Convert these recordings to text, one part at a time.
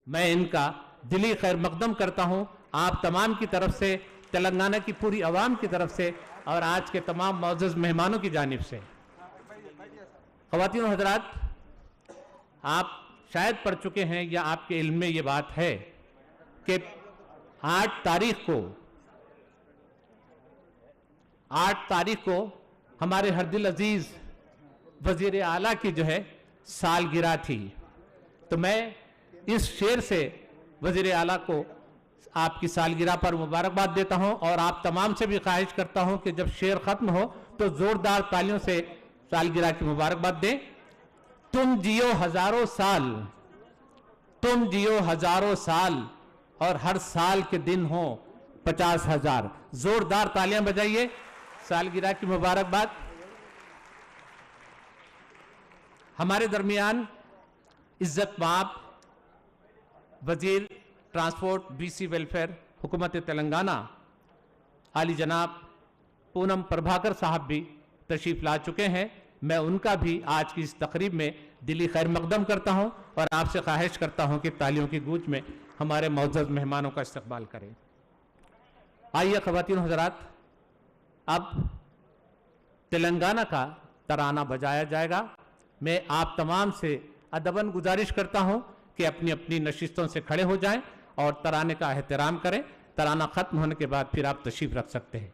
मैं इनका दिली खैर मकदम करता हूं आप तमाम की तरफ से, तेलंगाना की पूरी आवाम की तरफ से और आज के तमाम मौजूद मेहमानों की जानिब से। ख़वातीन और हज़रात, आप शायद पढ़ चुके हैं या आपके इल्म में ये बात है कि 8 तारीख को हमारे हरदिल अजीज वजीर आला की जो है सालगिरह थी। तो मैं इस शेर से वजीर आला को आपकी सालगिरह पर मुबारकबाद देता हूं और आप तमाम से भी ख्वाहिश करता हूं कि जब शेर खत्म हो तो जोरदार तालियों से सालगिरह की मुबारकबाद दें। तुम जियो हजारों साल, तुम जियो हजारों साल और हर साल के दिन हो 50,000। जोरदार तालियां बजाइए सालगिरह की मुबारकबाद। हमारे दरमियान इज्जत माब वजीर ट्रांसपोर्ट बीसी वेलफेयर हुकूमत तेलंगाना आली जनाब पूनम प्रभाकर साहब भी तशरीफ ला चुके हैं। मैं उनका भी आज की इस तकरीब में दिली खैर मकदम करता हूं और आपसे ख्वाहिश करता हूं कि तालियों की गूंज में हमारे मौजूद मेहमानों का इस्तकबाल करें। आइए ख़वातीन हज़रात, अब तेलंगाना का तराना बजाया जाएगा। मैं आप तमाम से अदबन गुजारिश करता हूं कि अपनी अपनी नशिस्तों से खड़े हो जाएं और तराने का एहतराम करें। तराना खत्म होने के बाद फिर आप तशरीफ रख सकते हैं।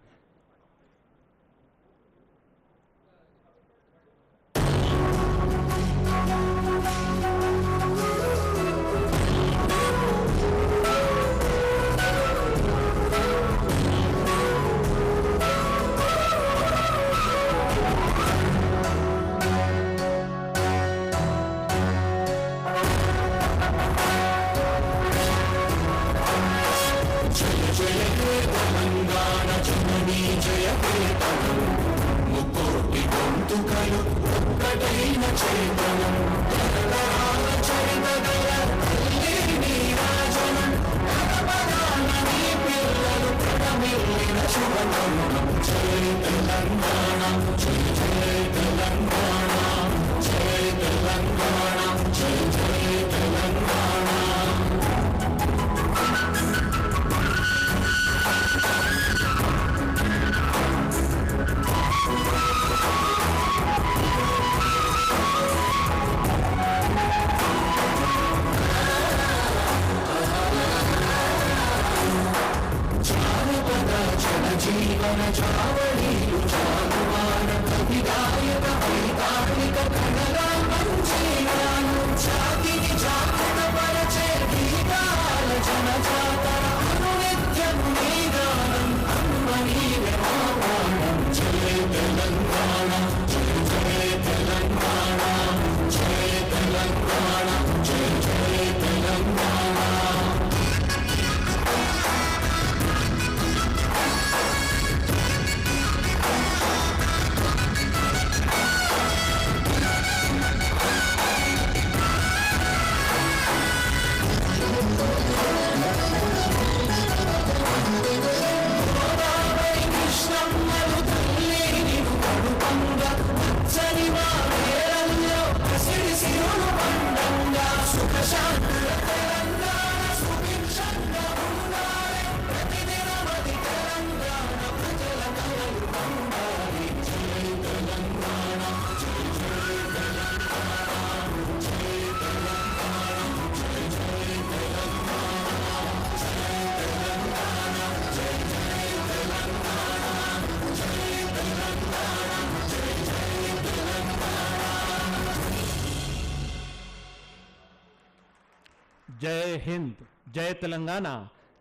जय हिंद, जय तेलंगाना,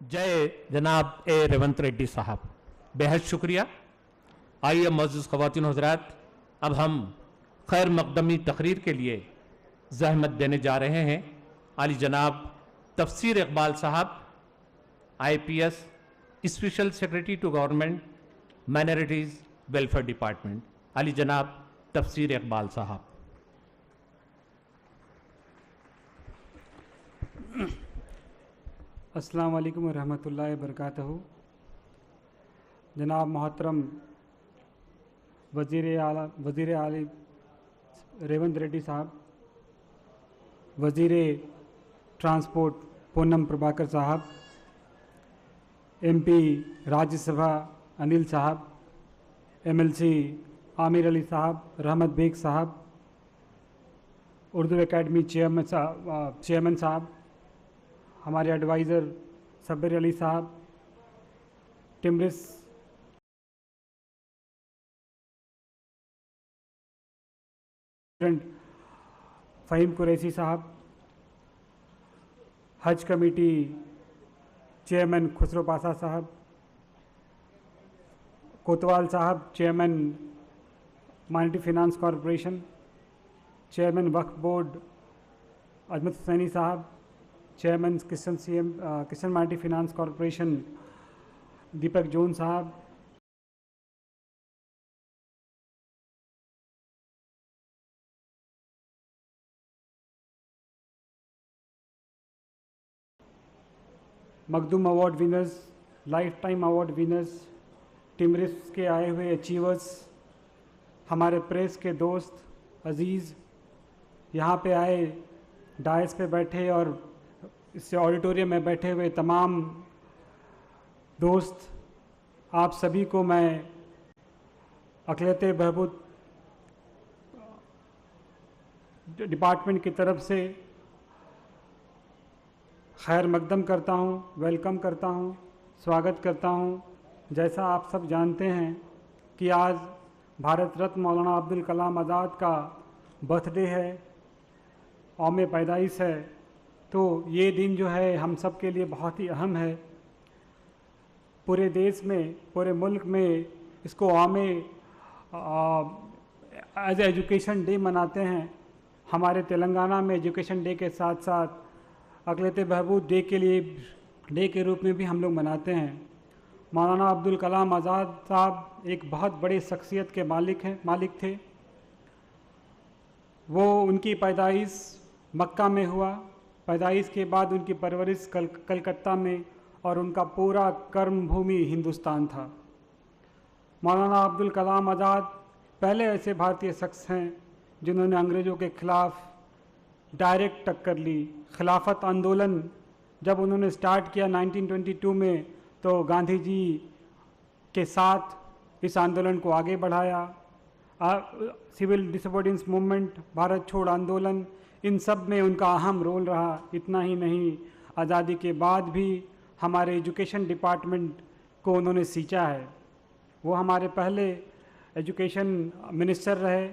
जय जनाब ए रेवंत रेड्डी साहब, बेहद शुक्रिया। आइए मौजूद ख़वातीन हज़रात, अब हम खैर मकदमी तकरीर के लिए ज़हमत देने जा रहे हैं। आली जनाब तफसीर इकबाल साहब, IPS special secretary to government minorities welfare department, आली जनाब तफसीर इकबाल साहब। अस्सलाम वालेकुम व रहमतुल्लाहि व बरकातहू। जनाब मोहतरम वज़ीर आली रेवंत रेड्डी साहब, वज़ीर ट्रांसपोर्ट पूनम प्रभाकर साहब, MP राज्यसभा अनिल साहब, MLC आमिर अली साहब, रहमत बेग साहब, उर्दू एकेडमी चेयरमैन साहब, हमारे एडवाइज़र सबीर अली साहब, टिमरिस फ़हीम कुरैशी साहब, हज कमेटी चेयरमैन खुसरो पासा sahab, Kotwal sahab chairman minority finance corporation, chairman Waqf board Azmat Hussaini sahab, chairman Kishan minority finance corporation Deepak John sahab, Makhdoom award winners, life time award winners, TMREIS के आए हुए अचीवर्स, हमारे प्रेस के दोस्त अजीज़, यहाँ पे आए, डायस पे बैठे और इससे ऑडिटोरियम में बैठे हुए तमाम दोस्त, आप सभी को मैं अक़लियत बहबूद डिपार्टमेंट की तरफ से खैर मकदम करता हूँ, वेलकम करता हूँ, स्वागत करता हूँ। जैसा आप सब जानते हैं कि आज भारत रत्न मौलाना अब्दुल कलाम आज़ाद का बर्थडे है, यौम पैदाइश है, तो ये दिन जो है हम सब के लिए बहुत ही अहम है। पूरे देश में, पूरे मुल्क में इसको यौम एज एजुकेशन डे मनाते हैं। हमारे तेलंगाना में एजुकेशन डे के साथ साथ अक़लियत बहबूद डे के रूप में भी हम लोग मनाते हैं। मौलाना अब्दुल कलाम आज़ाद साहब एक बहुत बड़े शख्सियत के मालिक थे। वो उनकी पैदाइश मक्का में हुआ, पैदाइश के बाद उनकी परवरिश कलकत्ता में, और उनका पूरा कर्म भूमि हिंदुस्तान था। मौलाना अब्दुल कलाम आज़ाद पहले ऐसे भारतीय शख्स हैं जिन्होंने अंग्रेज़ों के ख़िलाफ़ डायरेक्ट टक्कर ली। खिलाफत आंदोलन जब उन्होंने स्टार्ट किया 1922 में, तो गांधी जी के साथ इस आंदोलन को आगे बढ़ाया। सिविल डिसोबीडियंस मूवमेंट, भारत छोड़ आंदोलन, इन सब में उनका अहम रोल रहा। इतना ही नहीं, आज़ादी के बाद भी हमारे एजुकेशन डिपार्टमेंट को उन्होंने सींचा है। वो हमारे पहले एजुकेशन मिनिस्टर रहे।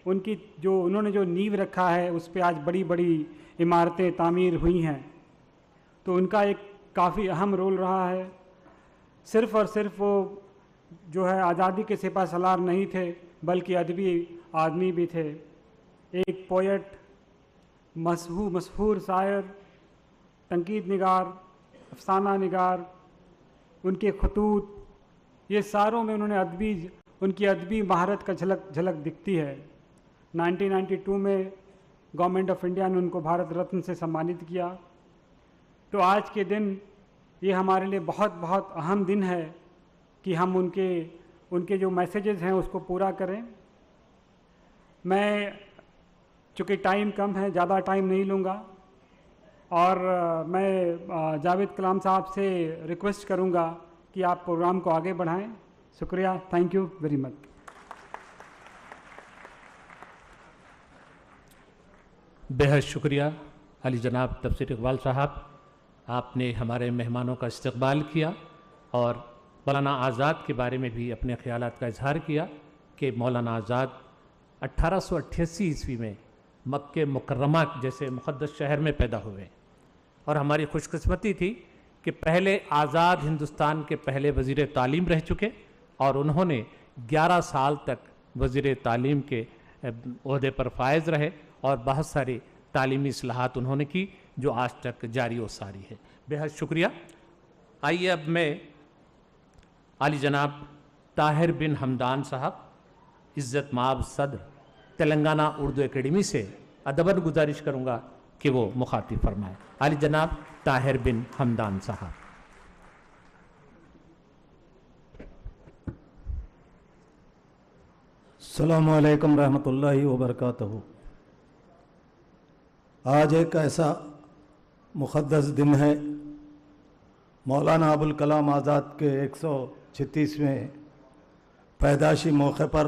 उन्होंने जो नींव रखा है उस पे आज बड़ी बड़ी इमारतें तामीर हुई हैं। तो उनका एक काफ़ी अहम रोल रहा है। सिर्फ़ और सिर्फ वो जो है आज़ादी के सिपा सलार नहीं थे, बल्कि अदबी आदमी भी थे। एक पोएट, मशहूर शायर, तनकीद निगार, अफसाना निगार, उनके खतूत, ये सारों में उनकी अदबी महारत का झलक दिखती है। 1992 में गवर्नमेंट ऑफ इंडिया ने उनको भारत रत्न से सम्मानित किया। तो आज के दिन ये हमारे लिए बहुत बहुत अहम दिन है कि हम उनके जो मैसेजेस हैं उसको पूरा करें। मैं चूँकि टाइम कम है, ज़्यादा टाइम नहीं लूँगा, और मैं जावेद कलाम साहब से रिक्वेस्ट करूँगा कि आप प्रोग्राम को आगे बढ़ाएं। शुक्रिया, थैंक यू वेरी मच। बेहद शुक्रिया अली जनाब तफसीर इकबाल साहब, आपने हमारे मेहमानों का इस्तकबाल किया और मौलाना आज़ाद के बारे में भी अपने ख्यालात का इजहार किया कि मौलाना आज़ाद 1888 ईस्वी में मक्के मुकर्रमा जैसे मुक़द्दस शहर में पैदा हुए, और हमारी खुशकिस्मती थी कि पहले आज़ाद हिंदुस्तान के पहले वज़ीर तालीम रह चुके, और उन्होंने 11 साल तक वज़ीर तालीम के ओहदे पर फायज़ रहे, और बहुत सारी तालीमी इस्लाहात उन्होंने की जो आज तक जारी और सारी है। बेहद शुक्रिया। आइए अब मैं आली जनाब ताहिर बिन हमदान साहब, इज़्ज़त माब सदर, तेलंगाना उर्दू एकेडमी से अदबन गुजारिश करूँगा कि वो मुखातिब फरमाएँ। आली जनाब ताहिर बिन हमदान साहब। अस्सलामु अलैकुम रहमतुल्लाहि व बरकातहू। आज एक ऐसा मुक़द्दस दिन है। मौलाना अबुल कलाम आज़ाद के 136वें पैदाशी मौके पर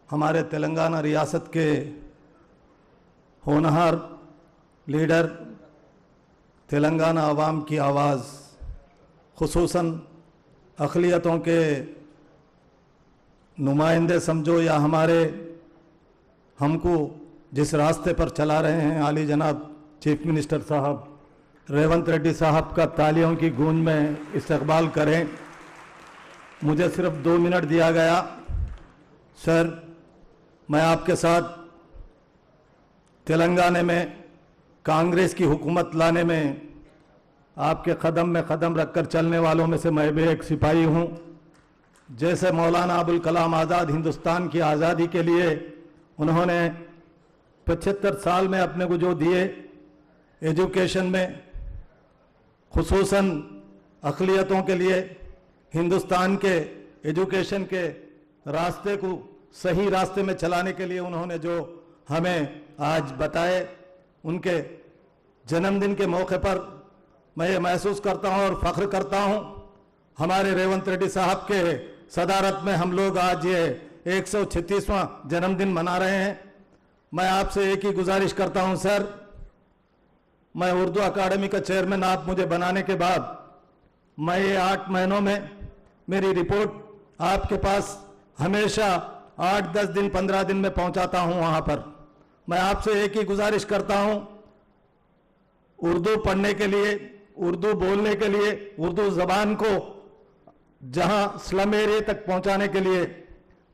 हमारे तेलंगाना रियासत के होनहार लीडर, तेलंगाना अवाम की आवाज़, खुसूसन अक़लियतों के नुमाइंदे समझो या हमारे हमको जिस रास्ते पर चला रहे हैं आली जनाब चीफ मिनिस्टर साहब रेवंत रेड्डी साहब का तालियों की गूंज में इस्तकबाल करें। मुझे सिर्फ 2 मिनट दिया गया। सर, मैं आपके साथ तेलंगाना में कांग्रेस की हुकूमत लाने में आपके कदम में कदम रखकर चलने वालों में से मैं भी एक सिपाही हूँ। जैसे मौलाना अबुल कलाम आज़ाद हिंदुस्तान की आज़ादी के लिए उन्होंने 75 साल में अपने को जो दिए, एजुकेशन में खुसूसन अक़लियतों के लिए हिंदुस्तान के एजुकेशन के रास्ते को सही रास्ते में चलाने के लिए उन्होंने जो हमें आज बताए, उनके जन्मदिन के मौके पर मैं ये महसूस करता हूँ और फ़ख्र करता हूँ, हमारे रेवंत रेड्डी साहब के सदारत में हम लोग आज ये 136वां जन्मदिन मना रहे हैं। मैं आपसे एक ही गुजारिश करता हूँ सर, मैं उर्दू अकादमी का चेयरमैन आप मुझे बनाने के बाद मैं ये 8 महीनों में मेरी रिपोर्ट आपके पास हमेशा 8-10 दिन 15 दिन में पहुंचाता हूं। वहां पर मैं आपसे एक ही गुजारिश करता हूं, उर्दू पढ़ने के लिए, उर्दू बोलने के लिए, उर्दू ज़बान को जहां स्लम एरिया तक पहुंचाने के लिए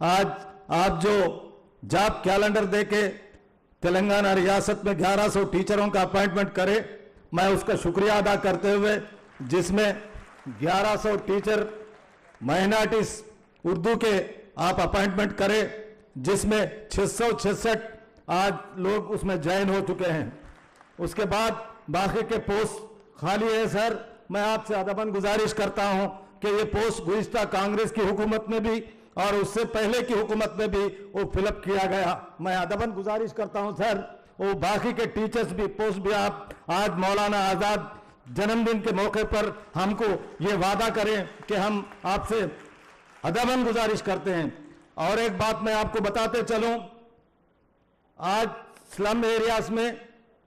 आज आप जो जॉब कैलेंडर देके तेलंगाना रियासत में 1100 टीचरों का अपॉइंटमेंट करे, मैं उसका शुक्रिया अदा करते हुए, जिसमें 1100 टीचर माइनॉरिटीज उर्दू के आप अपॉइंटमेंट करें, जिसमें 666 आज लोग उसमें ज्वाइन हो चुके हैं। उसके बाद बाकी के पोस्ट खाली है। सर, मैं आपसे अदबन गुजारिश करता हूं कि ये पोस्ट गुज़िश्ता कांग्रेस की हुकूमत में भी और उससे पहले की हुकूमत में भी वो फिलअप किया गया। मैं अदबन गुजारिश करता हूं सर, वो बाकी के टीचर्स भी पोस्ट भी आप आज मौलाना आज़ाद जन्मदिन के मौके पर हमको ये वादा करें कि हम आपसे अदबन गुजारिश करते हैं। और एक बात मैं आपको बताते चलूं, आज स्लम एरियाज में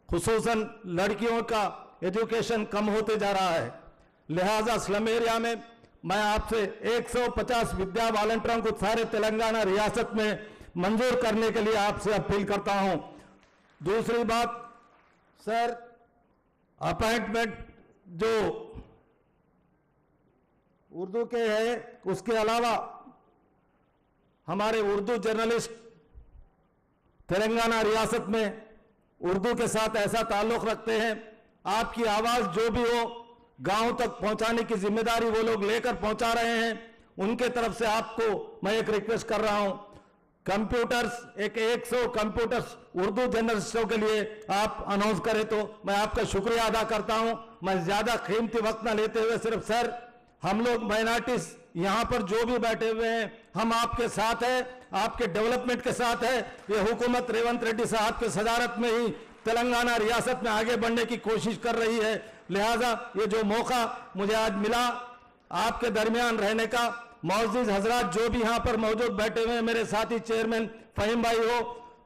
खुसूसन लड़कियों का एजुकेशन कम होते जा रहा है, लिहाजा स्लम एरिया में मैं आपसे 150 विद्या वॉलंटियरों को सारे तेलंगाना रियासत में मंजूर करने के लिए आपसे अपील करता हूं। दूसरी बात सर, अपॉइंटमेंट जो उर्दू के है, उसके अलावा हमारे उर्दू जर्नलिस्ट तेलंगाना रियासत में उर्दू के साथ ऐसा ताल्लुक रखते हैं, आपकी आवाज़ जो भी हो गांव तक पहुंचाने की जिम्मेदारी वो लोग लेकर पहुंचा रहे हैं। उनके तरफ से आपको मैं एक रिक्वेस्ट कर रहा हूं, कंप्यूटर्स 100 कंप्यूटर्स उर्दू जर्नलिस्टों के लिए आप अनाउंस करें तो मैं आपका शुक्रिया अदा करता हूं। मैं ज्यादा कीमती वक्त ना लेते हुए सिर्फ सर, हम लोग माइनॉरिटीज यहां पर जो भी बैठे हुए हैं, हम आपके साथ हैं, आपके डेवलपमेंट के साथ है। ये हुकूमत रेवंत रेड्डी साहब के सदारत में ही तेलंगाना रियासत में आगे बढ़ने की कोशिश कर रही है। लिहाजा ये जो मौका मुझे आज मिला आपके दरमियान रहने का, मौजूद हजरात जो भी यहाँ पर मौजूद बैठे हुए हैं, मेरे साथी चेयरमैन फहीम भाई हो,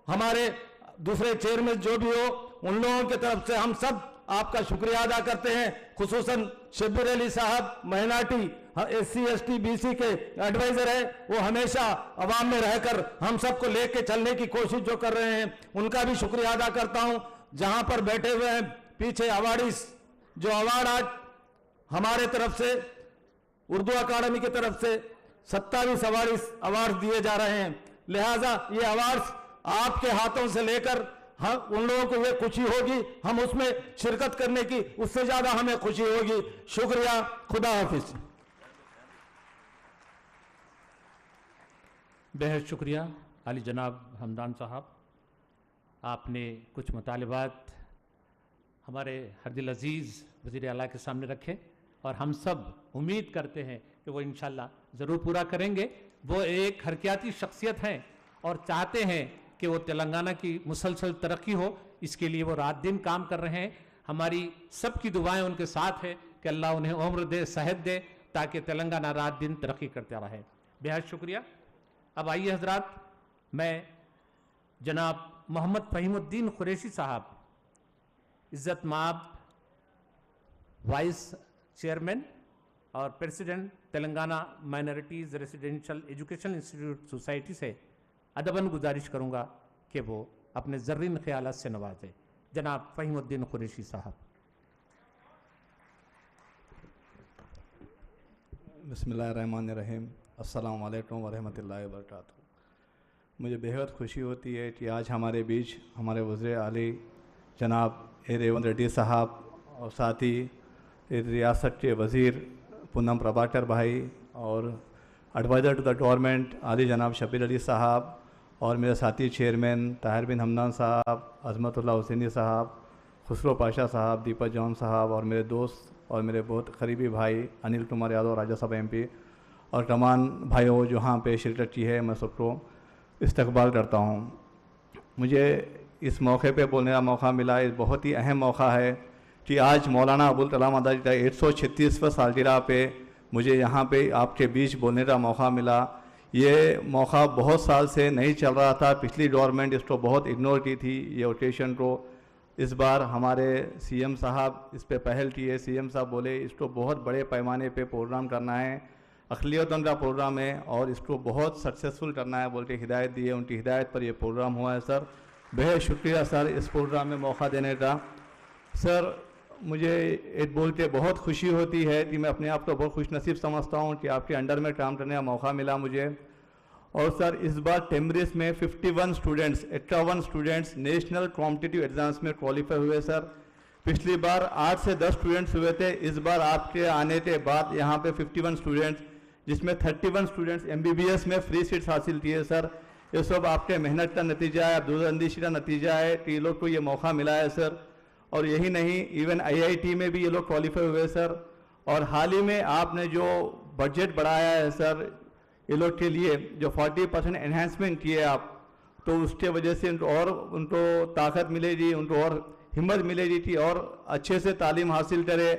हमारे दूसरे चेयरमैन जो भी हो, उन लोगों की तरफ से हम सब आपका शुक्रिया अदा करते हैं। खुसूसन शब्बीर अली साहब माइनॉरिटी SC ST BC के एडवाइजर है, वो हमेशा अवाम में रहकर हम सबको लेके चलने की कोशिश जो कर रहे हैं, उनका भी शुक्रिया अदा करता हूं। जहां पर बैठे हुए हैं पीछे अवार्डीज, जो अवार्ड आज हमारे तरफ से उर्दू अकादमी की तरफ से 27 अवार्ड दिए जा रहे हैं। लिहाजा ये अवार्ड्स आपके हाथों से लेकर हम उन लोगों को ये खुशी होगी, हम उसमें शिरकत करने की उससे ज्यादा हमें खुशी होगी। शुक्रिया, खुदा हाफिज। बेहद शुक्रिया अली जनाब हमदान साहब, आपने कुछ मुतालिबात हमारे हरदिल अजीज़ वज़ीर आला के सामने रखे और हम सब उम्मीद करते हैं कि वो इंशाल्लाह ज़रूर पूरा करेंगे। वो एक हरकियाती शख्सियत हैं और चाहते हैं कि वो तेलंगाना की मुसलसल तरक्की हो, इसके लिए वो रात दिन काम कर रहे हैं। हमारी सबकी दुआएं उनके साथ है कि अल्लाह उन्हें उम्र दे, सेहत दे, ताकि तेलंगाना रात दिन तरक्की करता रहे। बेहद शुक्रिया। अब आइए हजरात, मैं जनाब मोहम्मद फ़हीमुद्दीन कुरैशी साहब, इज़्ज़त माब वाइस चेयरमैन और president Telangana minorities residential education institute society से अदबन गुजारिश करूंगा कि वो अपने ज़र्रीन ख्यालात से नवाजें। जनाब फ़हीमुद्दीन कुरैशी साहब। बिस्मिल्लाहिर्रहमानिर्रहीम। अस्सलामु अलैकुम वरहमतुल्लाहि वबरकातुहू। मुझे बेहद खुशी होती है कि आज हमारे बीच हमारे वज़ीर आली जनाब रेवंत रेड्डी साहब और साथ ही रियासत के वज़ीर पूनम प्रभाकर भाई और एडवाइज़र टू द गवर्नमेंट आली जनाब शब्बीर अली साहब और मेरे साथी चेयरमैन ताहिर बिन हमदान साहब, अज़मतुल्लाह हुसैनी साहब, खुसरो पाशा साहब, दीपक जॉन साहब और मेरे दोस्त और मेरे बहुत करीबी भाई अनिल कुमार यादव राज्यसभा एमपी और तमाम भाइयों जो यहाँ पे शिरकत की है, मैं सबको इस्तकबाल करता हूँ। मुझे इस मौके पे बोलने का मौका मिला, ये बहुत ही अहम मौका है कि आज मौलाना अबुल कलाम आज़ाद का 136वां सालगिरह पे मुझे यहाँ पे आपके बीच बोलने का मौका मिला। ये मौका बहुत साल से नहीं चल रहा था, पिछली गवर्नमेंट इसको बहुत इग्नोर की थी ये ओकेशन को। इस बार हमारे सीएम साहब इस पे पहल की है। सीएम साहब बोले इसको बहुत बड़े पैमाने पे प्रोग्राम करना है, अक़लियतों का प्रोग्राम है और इसको बहुत सक्सेसफुल करना है बोल के हिदायत दी है। उनकी हिदायत पर ये प्रोग्राम हुआ है। सर बेहद शुक्रिया सर इस प्रोग्राम में मौका देने का। सर मुझे एक बोल के बहुत खुशी होती है कि मैं अपने आप को बहुत खुशनसीब समझता हूँ कि आपके अंडर में काम करने का मौका मिला मुझे। और सर इस बार टेम्ब्रिज में 51 स्टूडेंट्स नेशनल कॉम्पिटिटिव एग्जाम्स में क्वालिफाई हुए। सर पिछली बार 8 से 10 स्टूडेंट्स हुए थे, इस बार आपके आने के बाद यहाँ पे 51 स्टूडेंट्स, जिसमें 31 स्टूडेंट्स MBBS में फ्री सीट्स हासिल किए। सर ये सब आपके मेहनत का नतीजा है, दूरअंदेशी का नतीजा है कि ये लोग को ये मौका मिला है सर। और यही नहीं, इवन IIT में भी ये लोग क्वालिफाई हुए सर। और हाल ही में आपने जो बजट बढ़ाया है सर ये लोग के लिए, जो 40% एनहेंसमेंट किए आप, तो उसके वजह से उनको ताकत मिलेगी, उनको और हिम्मत मिलेगी कि और अच्छे से तालीम हासिल करे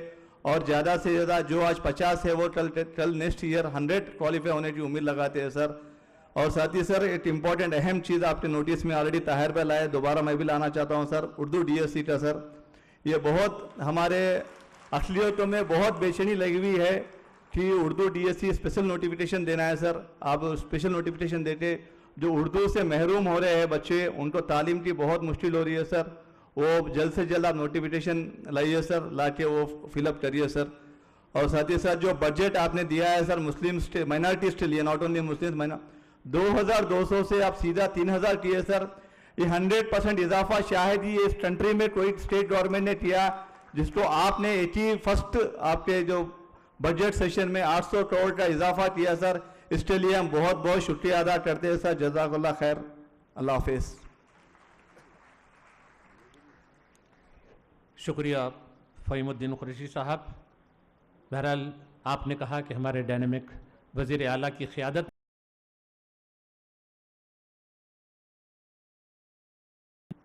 और ज़्यादा से ज़्यादा जो आज 50 है वो कल नेक्स्ट ईयर 100 क्वालिफाई होने की उम्मीद लगाते हैं सर। और साथ ही सर एक इम्पॉर्टेंट अहम चीज़ आपके नोटिस में ऑलरेडी ताहिर भाई लाए, दोबारा मैं भी लाना चाहता हूँ सर, उर्दू DSC का सर। ये बहुत हमारे अक़लियतों में बहुत बेचैनी लगी हुई है कि उर्दू DSC स्पेशल नोटिफिकेशन देना है सर। आप स्पेशल नोटिफिकेशन देते, जो उर्दू से महरूम हो रहे हैं बच्चे, उनको तालीम की बहुत मुश्किल हो रही है सर। वो जल्द से जल्द आप नोटिफिकेशन लाइए सर, ला के वो फिलअप करिए सर। और साथ ही साथ जो बजट आपने दिया है सर मुस्लिम माइनॉरिटीज़ के लिए, नॉट ओनली मुस्लिम, 2200 से आप सीधा 3000 किए सर। ये 100% इजाफा शायद ही इस कंट्री में कोई स्टेट गवर्नमेंट ने किया, जिसको आपने 81 आपके जो बजट सेशन में 800 करोड़ का इजाफा किया सर। इसके लिए हम बहुत बहुत शुक्रिया अदा करते हैं सर। जज़ाकल्लाह खैर। अल्लाह हाफिज़। शुक्रिया फ़हीमुद्दीन कुरैशी साहब। बहरहाल आपने कहा कि हमारे डायनेमिक वज़ीर आला की क़यादत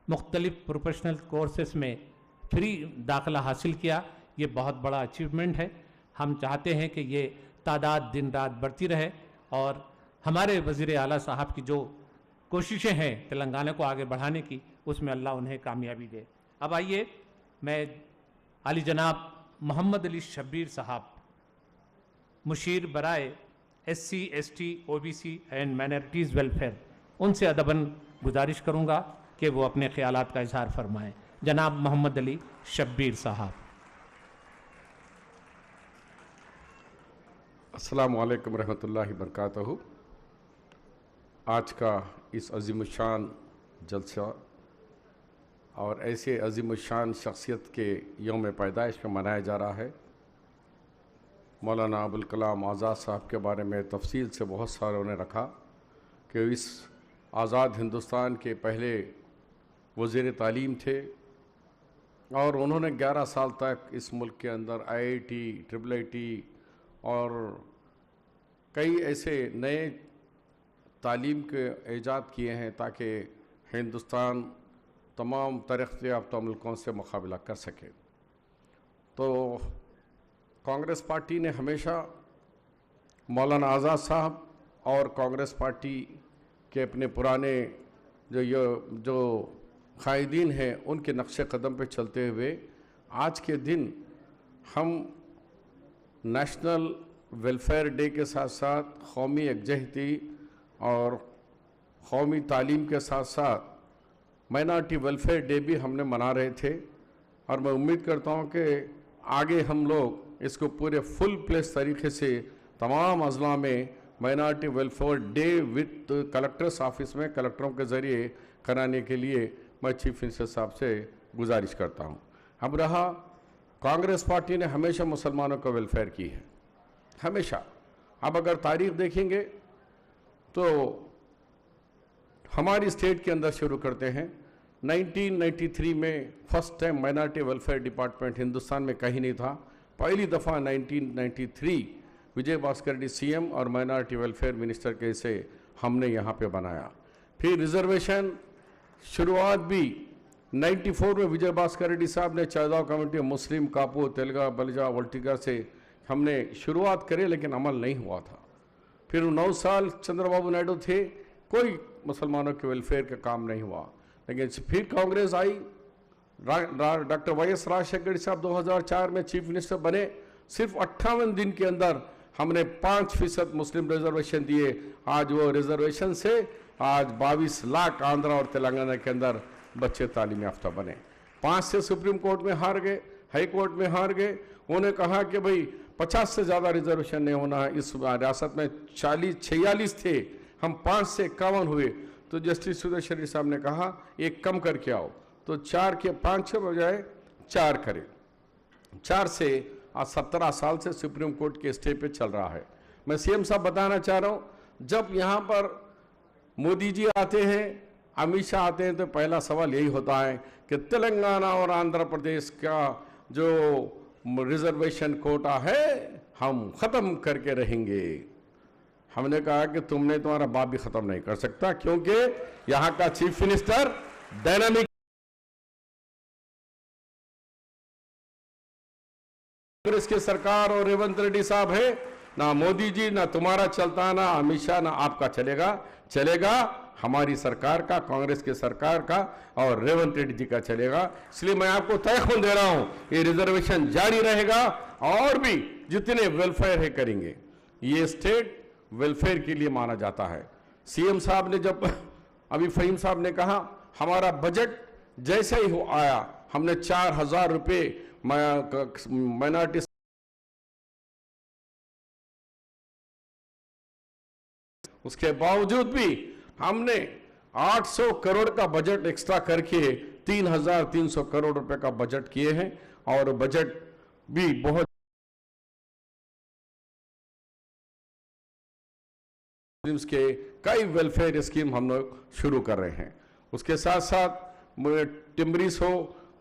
मुख्तलिफ प्रोफेशनल कोर्सेस में फ्री दाखिला हासिल किया, ये बहुत बड़ा अचीवमेंट है। हम चाहते हैं कि ये तादाद दिन रात बढ़ती रहे और हमारे वज़ीर आला साहब की जो कोशिशें हैं तेलंगाना को आगे बढ़ाने की, उसमें अल्लाह उन्हें कामयाबी दे। अब आइए मैं आली जनाब मोहम्मद अली शब्बीर साहब, मुशीर बराए SC ST OBC and minorities welfare, उनसे अदबन गुजारिश करूँगा कि वो अपने ख्यालात का इजहार फरमाएँ। जनाब मोहम्मद अली शब्बीर साहब। अस्सलामु अलैकुम रहमतुल्लाहि बरकातहू। आज का इस अज़ीमुश्शान जलसा और ऐसे अज़ीमुश्शान शख्सियत के यौम पैदाइश में मनाया जा रहा है। मौलाना अबुल कलाम आज़ाद साहब के बारे में तफसील से बहुत सारों ने रखा कि इस आज़ाद हिंदुस्तान के पहले वज़ीर तालीम थे और उन्होंने 11 साल तक इस मुल्क के अंदर IIT, IIIT और कई ऐसे नए तालीम के ईजाद किए हैं ताकि हिंदुस्तान तमाम तरक्की याफ्ता मुल्कों से मुकाबला कर सके। तो कांग्रेस पार्टी ने हमेशा मौलाना आज़ाद साहब और कांग्रेस पार्टी के अपने पुराने जो कायदीन हैं उनके नक्शे कदम पे चलते हुए आज के दिन हम नेशनल वेलफेयर डे के साथ साथ कौमी यकजहती और कौमी तालीम के साथ साथ माइनॉरिटी वेलफेयर डे भी हमने मना रहे थे। और मैं उम्मीद करता हूं कि आगे हम लोग इसको पूरे फुल प्लेस तरीके से तमाम अजला में minority welfare day with collectors office में कलेक्टरों के ज़रिए कराने के लिए मैं चीफ मिनिस्टर साहब से गुजारिश करता हूं। अब रहा, कांग्रेस पार्टी ने हमेशा मुसलमानों का वेलफेयर की है, हमेशा। अब अगर तारीख देखेंगे तो हमारी स्टेट के अंदर शुरू करते हैं 1993 में first time minority welfare department Hindustan में कहीं नहीं था। पहली दफ़ा 1993 विजय भास्कर रेड्डी सीएम और माइनॉरिटी वेलफेयर मिनिस्टर के से हमने यहाँ पे बनाया। फिर रिजर्वेशन शुरुआत भी 94 में विजय भास्कर रेड्डी साहब ने 14 कमेटी मुस्लिम, कापू, तेलगा, बलिजा, वल्टिका से हमने शुरुआत करी, लेकिन अमल नहीं हुआ था। फिर 9 साल चंद्रबाबू नायडू थे, कोई मुसलमानों के वेलफेयर का काम नहीं हुआ। लेकिन फिर कांग्रेस आई, डॉक्टर वाईएस राजशेखर साहब 2004 में चीफ मिनिस्टर बने। सिर्फ 58 दिन के अंदर हमने 5% मुस्लिम रिजर्वेशन दिए। आज वो रिजर्वेशन से आज 22 लाख आंध्रा और तेलंगाना के अंदर बच्चे तालीम याफ्ता बने। 5 से सुप्रीम कोर्ट में हार गए, हाई कोर्ट में हार गए। उन्होंने कहा कि भाई 50 से ज़्यादा रिजर्वेशन नहीं होना है। इस रियासत में 46 थे, हम 5 से 51 हुए। तो जस्टिस सुदेश रेड्डी साहब ने कहा एक कम करके आओ, तो 4 के 5 के बजाय 4 करें। 4 से आज 17 साल से सुप्रीम कोर्ट के स्टे पे चल रहा है। मैं सीएम साहब बताना चाह रहा हूँ, जब यहाँ पर मोदी जी आते हैं, अमित शाह आते हैं, तो पहला सवाल यही होता है कि तेलंगाना और आंध्र प्रदेश का जो रिजर्वेशन कोटा है हम ख़त्म करके रहेंगे। हमने कहा कि तुमने, तुम्हारा बाप भी ख़त्म नहीं कर सकता, क्योंकि यहाँ का चीफ मिनिस्टर डायनामिक कांग्रेस की सरकार और रेवंत रेड्डी साहब है। ना मोदी जी, ना तुम्हारा चलता, ना अमित शाह, ना आपका चलेगा हमारी सरकार का, कांग्रेस की सरकार का और रेवंत रेड्डी जी का चलेगा। इसलिए मैं आपको तय खून दे रहा हूं, ये रिजर्वेशन जारी रहेगा और भी जितने वेलफेयर है करेंगे। ये स्टेट वेलफेयर के लिए माना जाता है। सीएम साहब ने जब अभी फहीम साहब ने कहा हमारा बजट जैसे ही आया, हमने 4000 रुपये माइनॉरिटी, उसके बावजूद भी हमने 800 करोड़ का बजट एक्स्ट्रा करके 3300 करोड़ रुपए का बजट किए हैं। और बजट भी बहुत के कई वेलफेयर स्कीम हम लोग शुरू कर रहे हैं। उसके साथ साथ टिम्बरीज हो,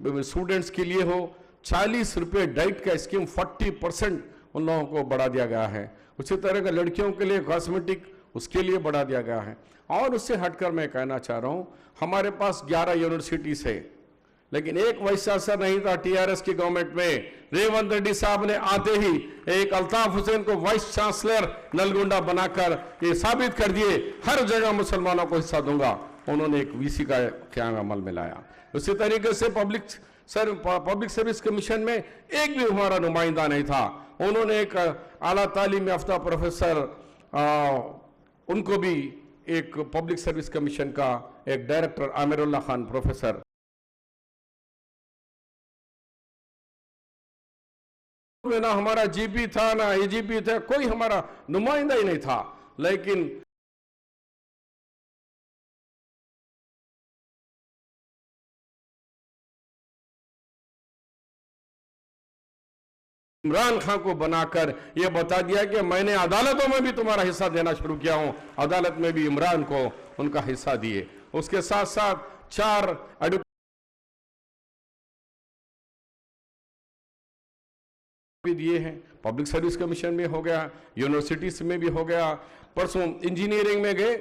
स्टूडेंट्स के लिए हो, 40 रुपये डाइट का स्कीम 40% उन लोगों को बढ़ा दिया गया है। उसी तरह का लड़कियों के लिए कॉस्मेटिक, उसके लिए बढ़ा दिया गया है। और उससे हटकर मैं कहना चाह रहा हूं, हमारे पास 11 यूनिवर्सिटीज है, लेकिन एक वाइस चांसलर नहीं था टीआरएस की गवर्नमेंट में। रेवंत रेड्डी साहब ने आते ही एक अल्ताफ हुसैन को वाइस चांसलर नलगोंडा बनाकर ये साबित कर दिए हर जगह मुसलमानों को हिस्सा दूंगा। उन्होंने एक वीसी का क़याम अमल में लाया। उसी तरीके से पब्लिक सर्विस कमीशन में एक भी हमारा नुमाइंदा नहीं था। उन्होंने एक आला तालीम याफ्ता प्रोफेसर, उनको भी एक पब्लिक सर्विस कमीशन का एक डायरेक्टर आमिरुल्लाह खान प्रोफेसर, ना हमारा जीपी था ना एजीपी था, कोई हमारा नुमाइंदा ही नहीं था। लेकिन इमरान खान को बनाकर यह बता दिया कि मैंने अदालतों में भी तुम्हारा हिस्सा देना शुरू किया हूं। अदालत में भी इमरान को उनका हिस्सा दिए। उसके साथ साथ 4 भी दिए हैं। पब्लिक सर्विस कमीशन में हो गया, यूनिवर्सिटीज में भी हो गया। परसों इंजीनियरिंग में गए,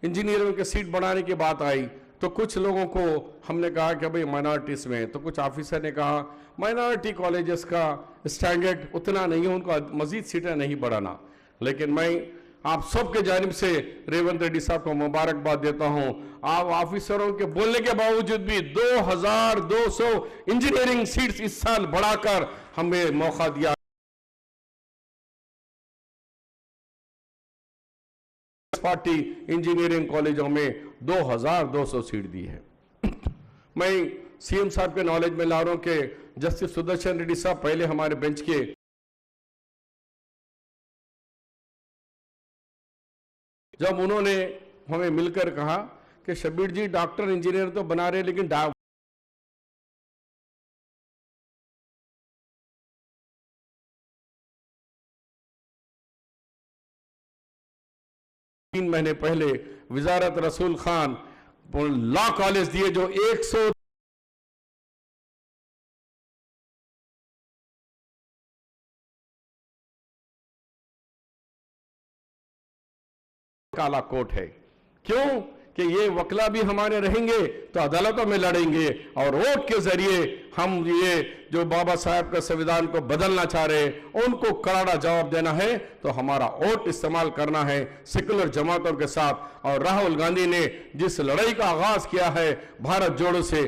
इंजीनियरिंग की सीट बढ़ाने की बात आई, तो कुछ लोगों को हमने कहा कि भाई माइनॉरिटीज़ में, तो कुछ ऑफिसर ने कहा माइनॉरिटी कॉलेजेस का स्टैंडर्ड उतना नहीं है, उनको मज़ीद सीटें नहीं बढ़ाना। लेकिन मैं आप सबके जानिब से रेवंत रेड्डी साहब को मुबारकबाद देता हूं। आप ऑफिसरों के बोलने के बावजूद भी 2200 इंजीनियरिंग सीट्स इस साल बढ़ाकर हमें मौका दिया। पार्टी इंजीनियरिंग कॉलेजों में 2200 सीट दी है। मैं सीएम साहब के नॉलेज में ला रहा हूं कि जस्टिस सुदर्शन रेड्डी साहब पहले हमारे बेंच के, जब उन्होंने हमें मिलकर कहा कि शब्बीर जी डॉक्टर इंजीनियर तो बना रहे लेकिन 3 महीने पहले वजारत रसूल खान लॉ कॉलेज दिए जो 100 काला कोट है। क्यों कि ये वकला भी हमारे रहेंगे तो अदालतों में लड़ेंगे और वोट के जरिए हम ये जो बाबा साहब का संविधान को बदलना चाह रहे हैं उनको करारा जवाब देना है, तो हमारा वोट इस्तेमाल करना है सेकुलर जमातों के साथ। और राहुल गांधी ने जिस लड़ाई का आगाज किया है भारत जोड़ो से,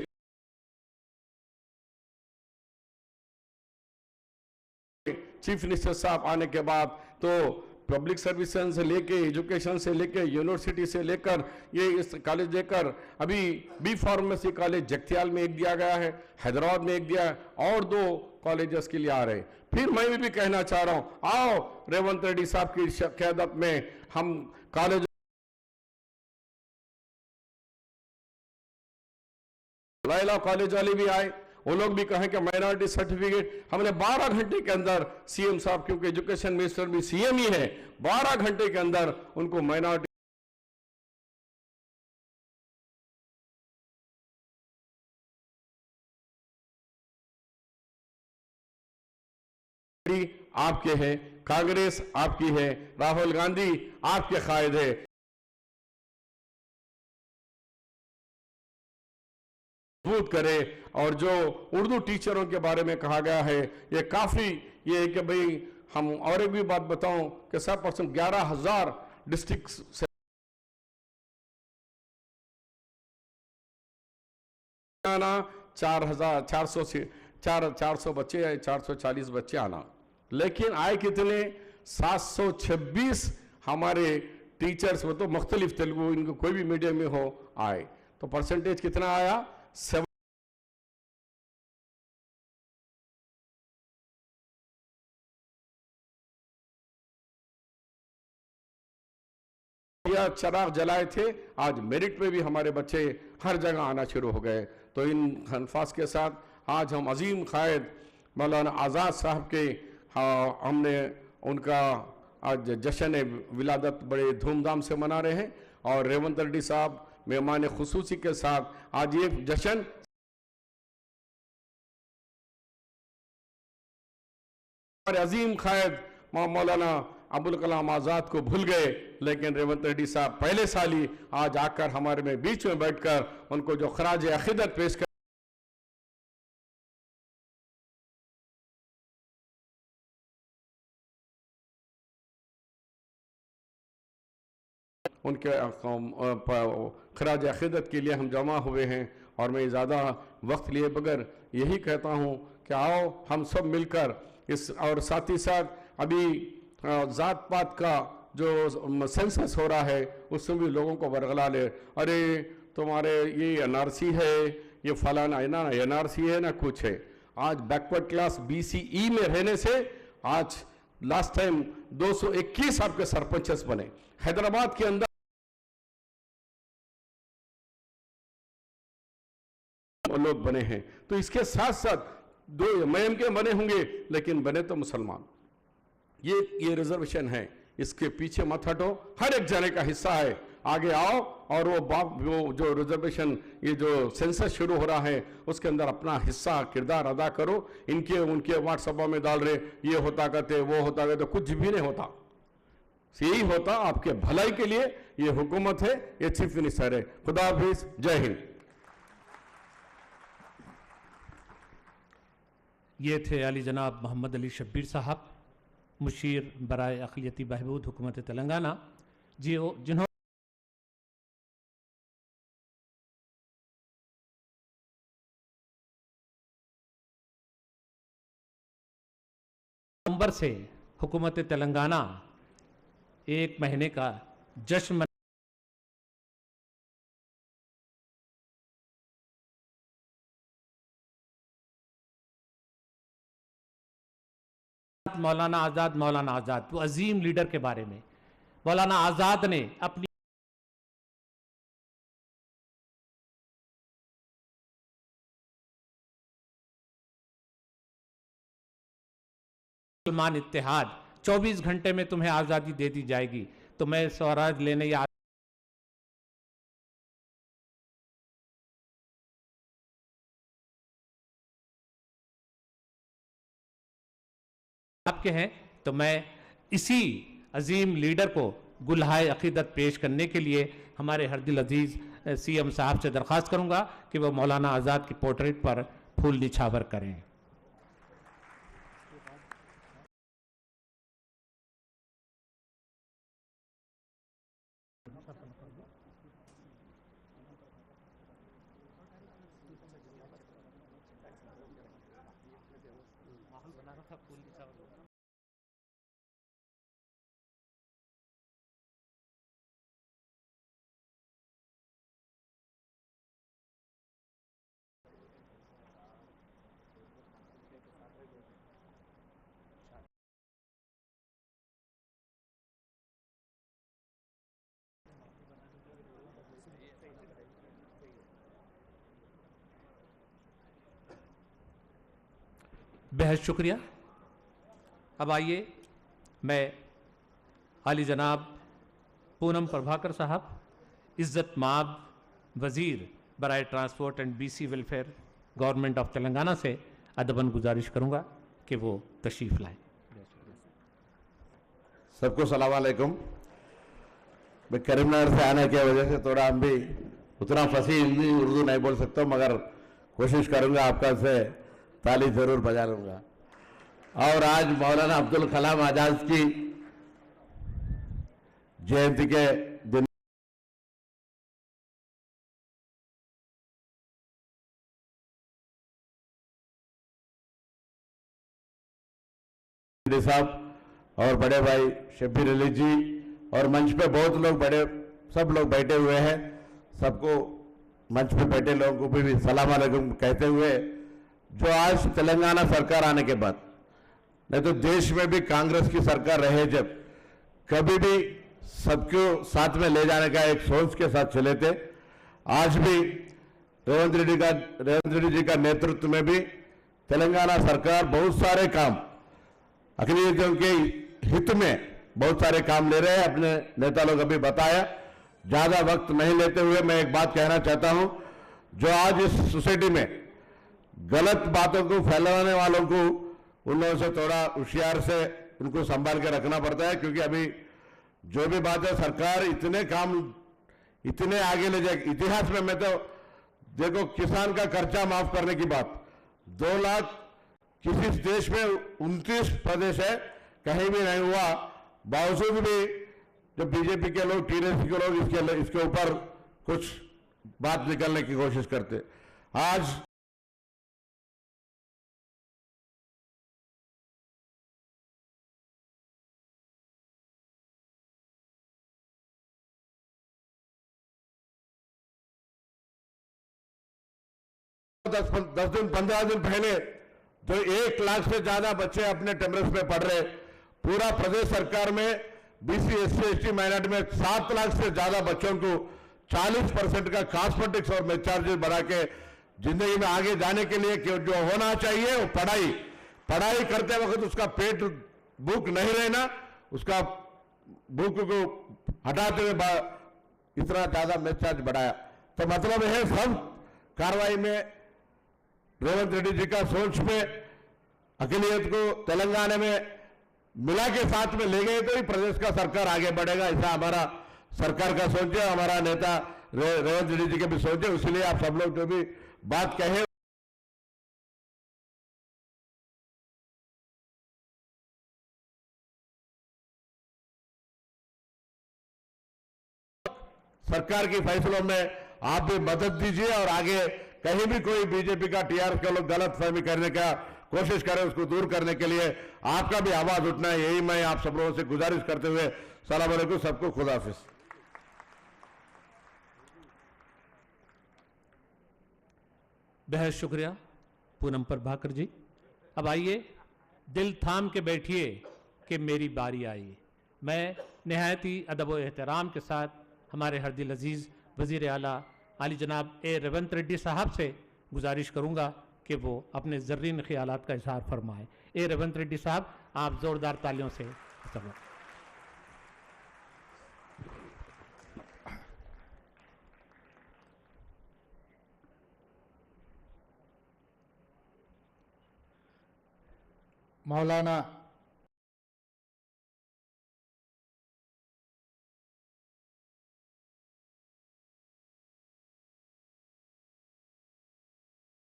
चीफ मिनिस्टर साहब आने के बाद तो पब्लिक सर्विस से लेके एजुकेशन से लेके यूनिवर्सिटी से लेकर ये इस कॉलेज लेकर अभी बी फार्मेसी कॉलेज जगतियाल में एक दिया गया है, हैदराबाद में एक दिया है और 2 कॉलेजेस के लिए आ रहे हैं। फिर मैं भी कहना चाह रहा हूं, आओ रेवंत रेड्डी साहब की क़यादत में हम कॉलेज लैला कॉलेज वाले भी आए, वो लोग भी कहें कि माइनॉरिटी सर्टिफिकेट हमने 12 घंटे के अंदर सीएम साहब, क्योंकि एजुकेशन मिनिस्टर भी सीएम ही है, 12 घंटे के अंदर उनको माइनॉरिटी आपके हैं, कांग्रेस आपकी है, राहुल गांधी आपके कायद है। मजबूत करे। और जो उर्दू टीचरों के बारे में कहा गया है ये काफी ये है कि भाई हम और एक भी बात बताऊं कि 100% 11,000 डिस्ट्रिक्ट से 4,400 से 400 बच्चे या 440 बच्चे आना, लेकिन आए कितने 726 हमारे टीचर्स, वो तो मुख्तलिफ तेलुगु इनको कोई भी मीडियम में हो आए, तो परसेंटेज कितना आया 7। चराग जलाए थे, आज मेरिट में भी हमारे बच्चे हर जगह आना शुरू हो गए। तो इन अल्फाज के साथ आज हम अजीम कायद मौलाना आज़ाद साहब के हमने उनका आज जश्न विलादत बड़े धूमधाम से मना रहे हैं और रेवंत रेड्डी साहब मेहमान खुसूसी के साथ आज ये जश्न हमारे अजीम कायद मौलाना अबुल कलाम आज़ाद को भूल गए, लेकिन रेवंत रेड्डी साहब पहले साल ही आज आकर हमारे में बीच में बैठकर उनको जो खराज अकीदत पेश कर उनके खराज अकीदत के लिए हम जमा हुए हैं। और मैं ज़्यादा वक्त लिए बगैर यही कहता हूँ कि आओ हम सब मिलकर इस, और साथ ही साथ अभी जात पात का जो सेंसस हो रहा है उसमें भी लोगों को बरगला ले, अरे तुम्हारे ये एनआरसी है, ये फलाना है ना, एनआरसी है ना कुछ है। आज बैकवर्ड क्लास BCE में रहने से आज लास्ट टाइम 221 आपके सरपंचेस बने हैदराबाद के अंदर लोग बने हैं। तो इसके साथ साथ 2 MIM के बने होंगे लेकिन बने तो मुसलमान। ये रिजर्वेशन है, इसके पीछे मत हटो, हर एक जने का हिस्सा है। आगे आओ और वो जो रिजर्वेशन ये जो सेंसस शुरू हो रहा है उसके अंदर अपना हिस्सा किरदार अदा करो। इनके उनके व्हाट्सएप में डाल रहे ये होता कहते वो होता कहते, कुछ भी नहीं होता। यही होता आपके भलाई के लिए ये हुकूमत है, ये चीफ मिनिस्टर है। खुदा हाफिज, जय हिंद। ये थे अली जनाब मोहम्मद अली शब्बीर साहब, मुशीर बराए अक़लियती बहबूद हुकूमत तेलंगाना, जिन्होंने नवंबर से हुकूमत तेलंगाना 1 महीने का जश्न मौलाना आज़ाद वो अजीम लीडर के बारे में। मौलाना आज़ाद ने अपनी मुसलमान इत्तेहाद 24 घंटे में तुम्हें आज़ादी दे दी जाएगी, तो मैं स्वराज लेने या आपके हैं, तो मैं इसी अजीम लीडर को गुलहाए अकीदत पेश करने के लिए हमारे हरदिल अजीज सीएम साहब से दरख्वास्त करूंगा कि वो मौलाना आज़ाद की पोर्ट्रेट पर फूल निछावर करें। बेहद शुक्रिया। अब आइए मैं आली जनाब पूनम प्रभाकर साहब, इज़्ज़त माब वज़ीर बराए transport and BC welfare government of Telangana से अदबन गुजारिश करूंगा कि वो तशरीफ़ लाएं। सबको सलाम अलैकुम। मैं करीमनगर से आने की वजह से थोड़ा हम भी उतना फसी हिंदी उर्दू नहीं बोल सकता, मगर कोशिश करूंगा आपका से ताली जरूर बजा लूंगा। और आज मौलाना अब्दुल कलाम आजाद की जयंती के दिन साहब और बड़े भाई शब्बीर अली जी और मंच पे बहुत लोग बड़े सब लोग बैठे हुए हैं, सबको मंच पे बैठे लोगों को भी सलाम अलैकुम कहते हुए, जो आज तेलंगाना सरकार आने के बाद, नहीं तो देश में भी कांग्रेस की सरकार रहे जब, कभी भी सबको साथ में ले जाने का एक सोच के साथ चले थे। आज भी रेवंत रेड्डी जी का नेतृत्व में भी तेलंगाना सरकार बहुत सारे काम अखिलेश के हित में बहुत सारे काम ले रहे हैं। अपने नेता लोग अभी बताया, ज्यादा वक्त नहीं लेते हुए मैं एक बात कहना चाहता हूं, जो आज इस सोसाइटी में गलत बातों को फैलाने वालों को उन लोगों से थोड़ा होशियार से उनको संभाल के रखना पड़ता है, क्योंकि अभी जो भी बात है सरकार इतने काम इतने आगे ले जाएगी। इतिहास में मैं तो देखो, किसान का खर्चा माफ करने की बात 2 लाख किसी देश में 29 प्रदेश है, कहीं भी नहीं हुआ। बावजूद भी जो बीजेपी के लोग, टीआरएस के लोग इसके ऊपर कुछ बात निकालने की कोशिश करते। आज दस दिन 15 दिन पहले तो 1 लाख से ज्यादा बच्चे अपने टेम्परेचर में पढ़ रहे। पूरा प्रदेश सरकार में बीसी एससी एसटी माइनॉरिटी में 7 लाख से ज्यादा बच्चों को 40% का कॉस्मेटिक्स और मेस चार्जेस बढ़ा के जिंदगी में आगे जाने के लिए जो होना चाहिए वो पढ़ाई करते वक्त उसका पेट भूख नहीं रहना, उसका भूख को हटाते हुए इतना ज्यादा मेस चार्ज बढ़ाया। तो मतलब है सब कार्रवाई में रेवंत रेड्डी जी का सोच में अक़लियत को तेलंगाना में मिला के साथ में ले गए तो ही प्रदेश का सरकार आगे बढ़ेगा, ऐसा हमारा सरकार का सोच है, हमारा नेता रेवंत रेड्डी जी के भी सोच है। इसलिए आप सब लोग जो भी बात कहे सरकार की फैसलों में आप भी मदद दीजिए और आगे कहीं भी कोई बीजेपी का टीआरएस के लोग गलत फहमी करने का कोशिश करें, उसको दूर करने के लिए आपका भी आवाज उठना है। यही मैं आप सब लोगों से गुजारिश करते हुए सलाम अलैकुम, सबको खुदा हाफिज। बेहद शुक्रिया पूनम प्रभाकर जी। अब आइए दिल थाम के बैठिए कि मेरी बारी आई। मैं निहायत ही अदब व एहतराम के साथ हमारे हर दिल अजीज़ वज़ीर आला आली जनाब ए रेवंत रेड्डी साहब से गुजारिश करूंगा कि वो अपने ज़र्रीन ख्यालात का इजहार फरमाएं। ए रेवंत रेड्डी साहब, आप ज़ोरदार तालियों से सब। मौलाना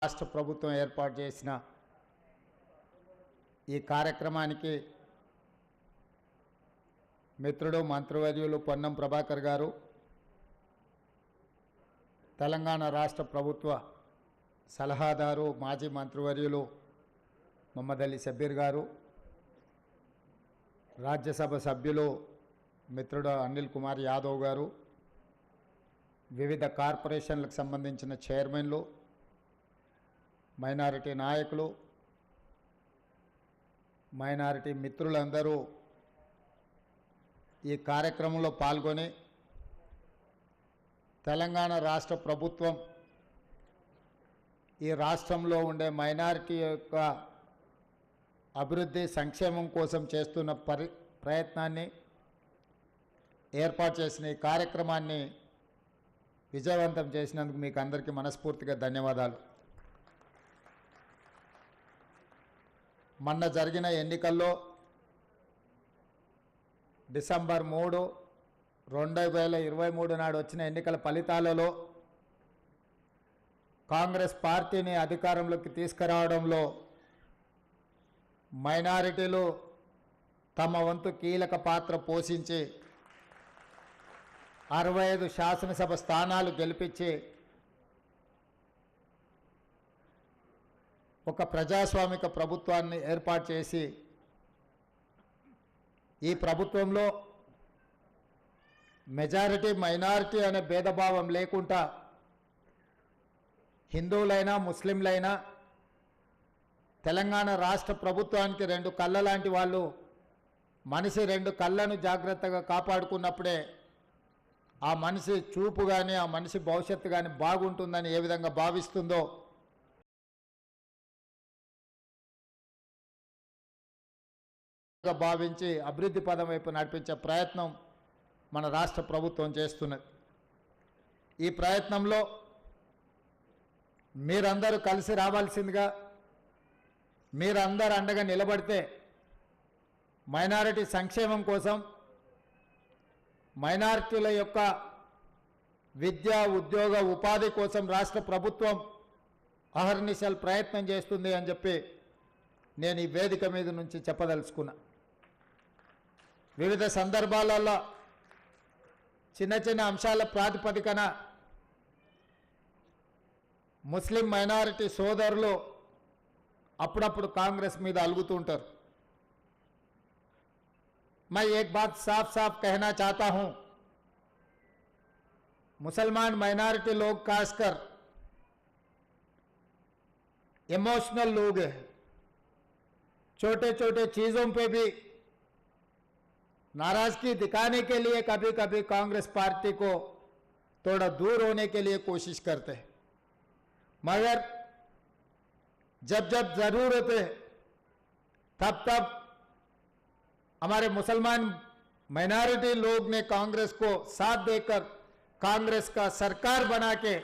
రాష్ట్ర ప్రభుత్వం ఏర్పాటు చేసిన ఈ కార్యక్రమానికి మిత్రుడు మంత్రివర్యులు పొన్నం ప్రభాకర్ గారు, తెలంగాణ రాష్ట్ర ప్రభుత్వ సలహాదారు మాజీ మంత్రివర్యులు మొహమ్మద్ అలీ షబ్బీర్ గారు, రాజ్యసభ సభ్యులు మిత్రుడు అనిల్ కుమార్ యాదవ్ గారు, వివిధ కార్పొరేషన్లకు సంబంధించిన చైర్మన్లు, మైనారిటీ నాయకులు, మైనారిటీ మిత్రులందరూ ఈ కార్యక్రమంలో పాల్గొని తెలంగాణ రాష్ట్ర ప్రభుత్వం ఈ రాష్ట్రంలో ఉండే మైనారిటీ యొక్క అభివృద్ధి సంక్షేమం కోసం చేస్తున్న ప్రయత్నాన్ని ఏర్పాటు చేసిన ఈ కార్యక్రమాన్ని విజయవంతం చేసినందుకు మీకు అందరికీ మనస్ఫూర్తిగా ధన్యవాదాలు. మొన్న జరిగిన ఎన్నికల్లో డిసెంబర్ 3, 2023 నాడు వచ్చిన ఎన్నికల ఫలితాలలో కాంగ్రెస్ పార్టీని అధికారంలోకి తీసుకురావడంలో మైనారిటీలు తమ వంతు కీలక పాత్ర పోషించి 65 శాసనసభ స్థానాలు గెలిపించి ఒక ప్రజాస్వామిక ప్రభుత్వాన్ని ఏర్పాటు చేసి ఈ ప్రభుత్వంలో మెజారిటీ మైనారిటీ అనే భేదభావం లేకుండా హిందువులైనా ముస్లింలైనా తెలంగాణ రాష్ట్ర ప్రభుత్వానికి 2 కళ్ళ లాంటి వాళ్ళు, మనిషి 2 కళ్ళను జాగ్రత్తగా కాపాడుకున్నప్పుడే ఆ మనిషి చూపు కానీ ఆ మనిషి భవిష్యత్తు కానీ బాగుంటుందని ఏ విధంగా భావిస్తుందో భావించి అభివృద్ధి పదం వైపు నడిపించే ప్రయత్నం మన రాష్ట్ర ప్రభుత్వం చేస్తున్నది. ఈ ప్రయత్నంలో మీరందరూ కలిసి రావాల్సిందిగా, మీరందరూ అండగా నిలబడితే మైనారిటీ సంక్షేమం కోసం, మైనారిటీల యొక్క విద్య, ఉద్యోగ, ఉపాధి కోసం రాష్ట్ర ప్రభుత్వం అహర్నిశలు ప్రయత్నం చేస్తుంది అని చెప్పి నేను ఈ వేదిక మీద నుంచి చెప్పదలుచుకున్నా. వివిధ సందర్భాలలో చిన్న చిన్న అంశాల ప్రాతిపదికన ముస్లిం మైనారిటీ సోదరులు అప్పుడప్పుడు కాంగ్రెస్ మీద అలుగుతుంటారు. मैं एक बात साफ साफ कहना चाहता हूं, मुसलमान माइनॉरिटी लोग खासकर इमोशनल लोग हैं, छोटे छोटे चीज़ों पे भी नाराजगी दिखाने के लिए कभी कभी कांग्रेस पार्टी को थोड़ा दूर होने के लिए कोशिश करते हैं, मगर जब जब जरूरत है तब तब हमारे मुसलमान माइनॉरिटी लोग ने कांग्रेस को साथ देकर कांग्रेस का सरकार बना के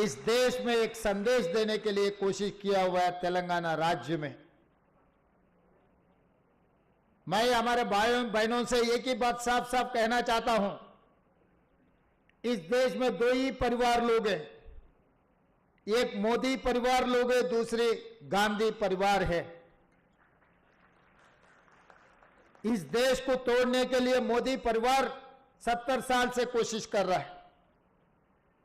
इस देश में एक संदेश देने के लिए कोशिश किया हुआ है तेलंगाना राज्य में। मैं हमारे भाइयों बहनों से एक ही बात साफ साफ कहना चाहता हूं, इस देश में दो ही परिवार लोग हैं, एक मोदी परिवार लोग है, दूसरे गांधी परिवार है। इस देश को तोड़ने के लिए मोदी परिवार 70 साल से कोशिश कर रहा है।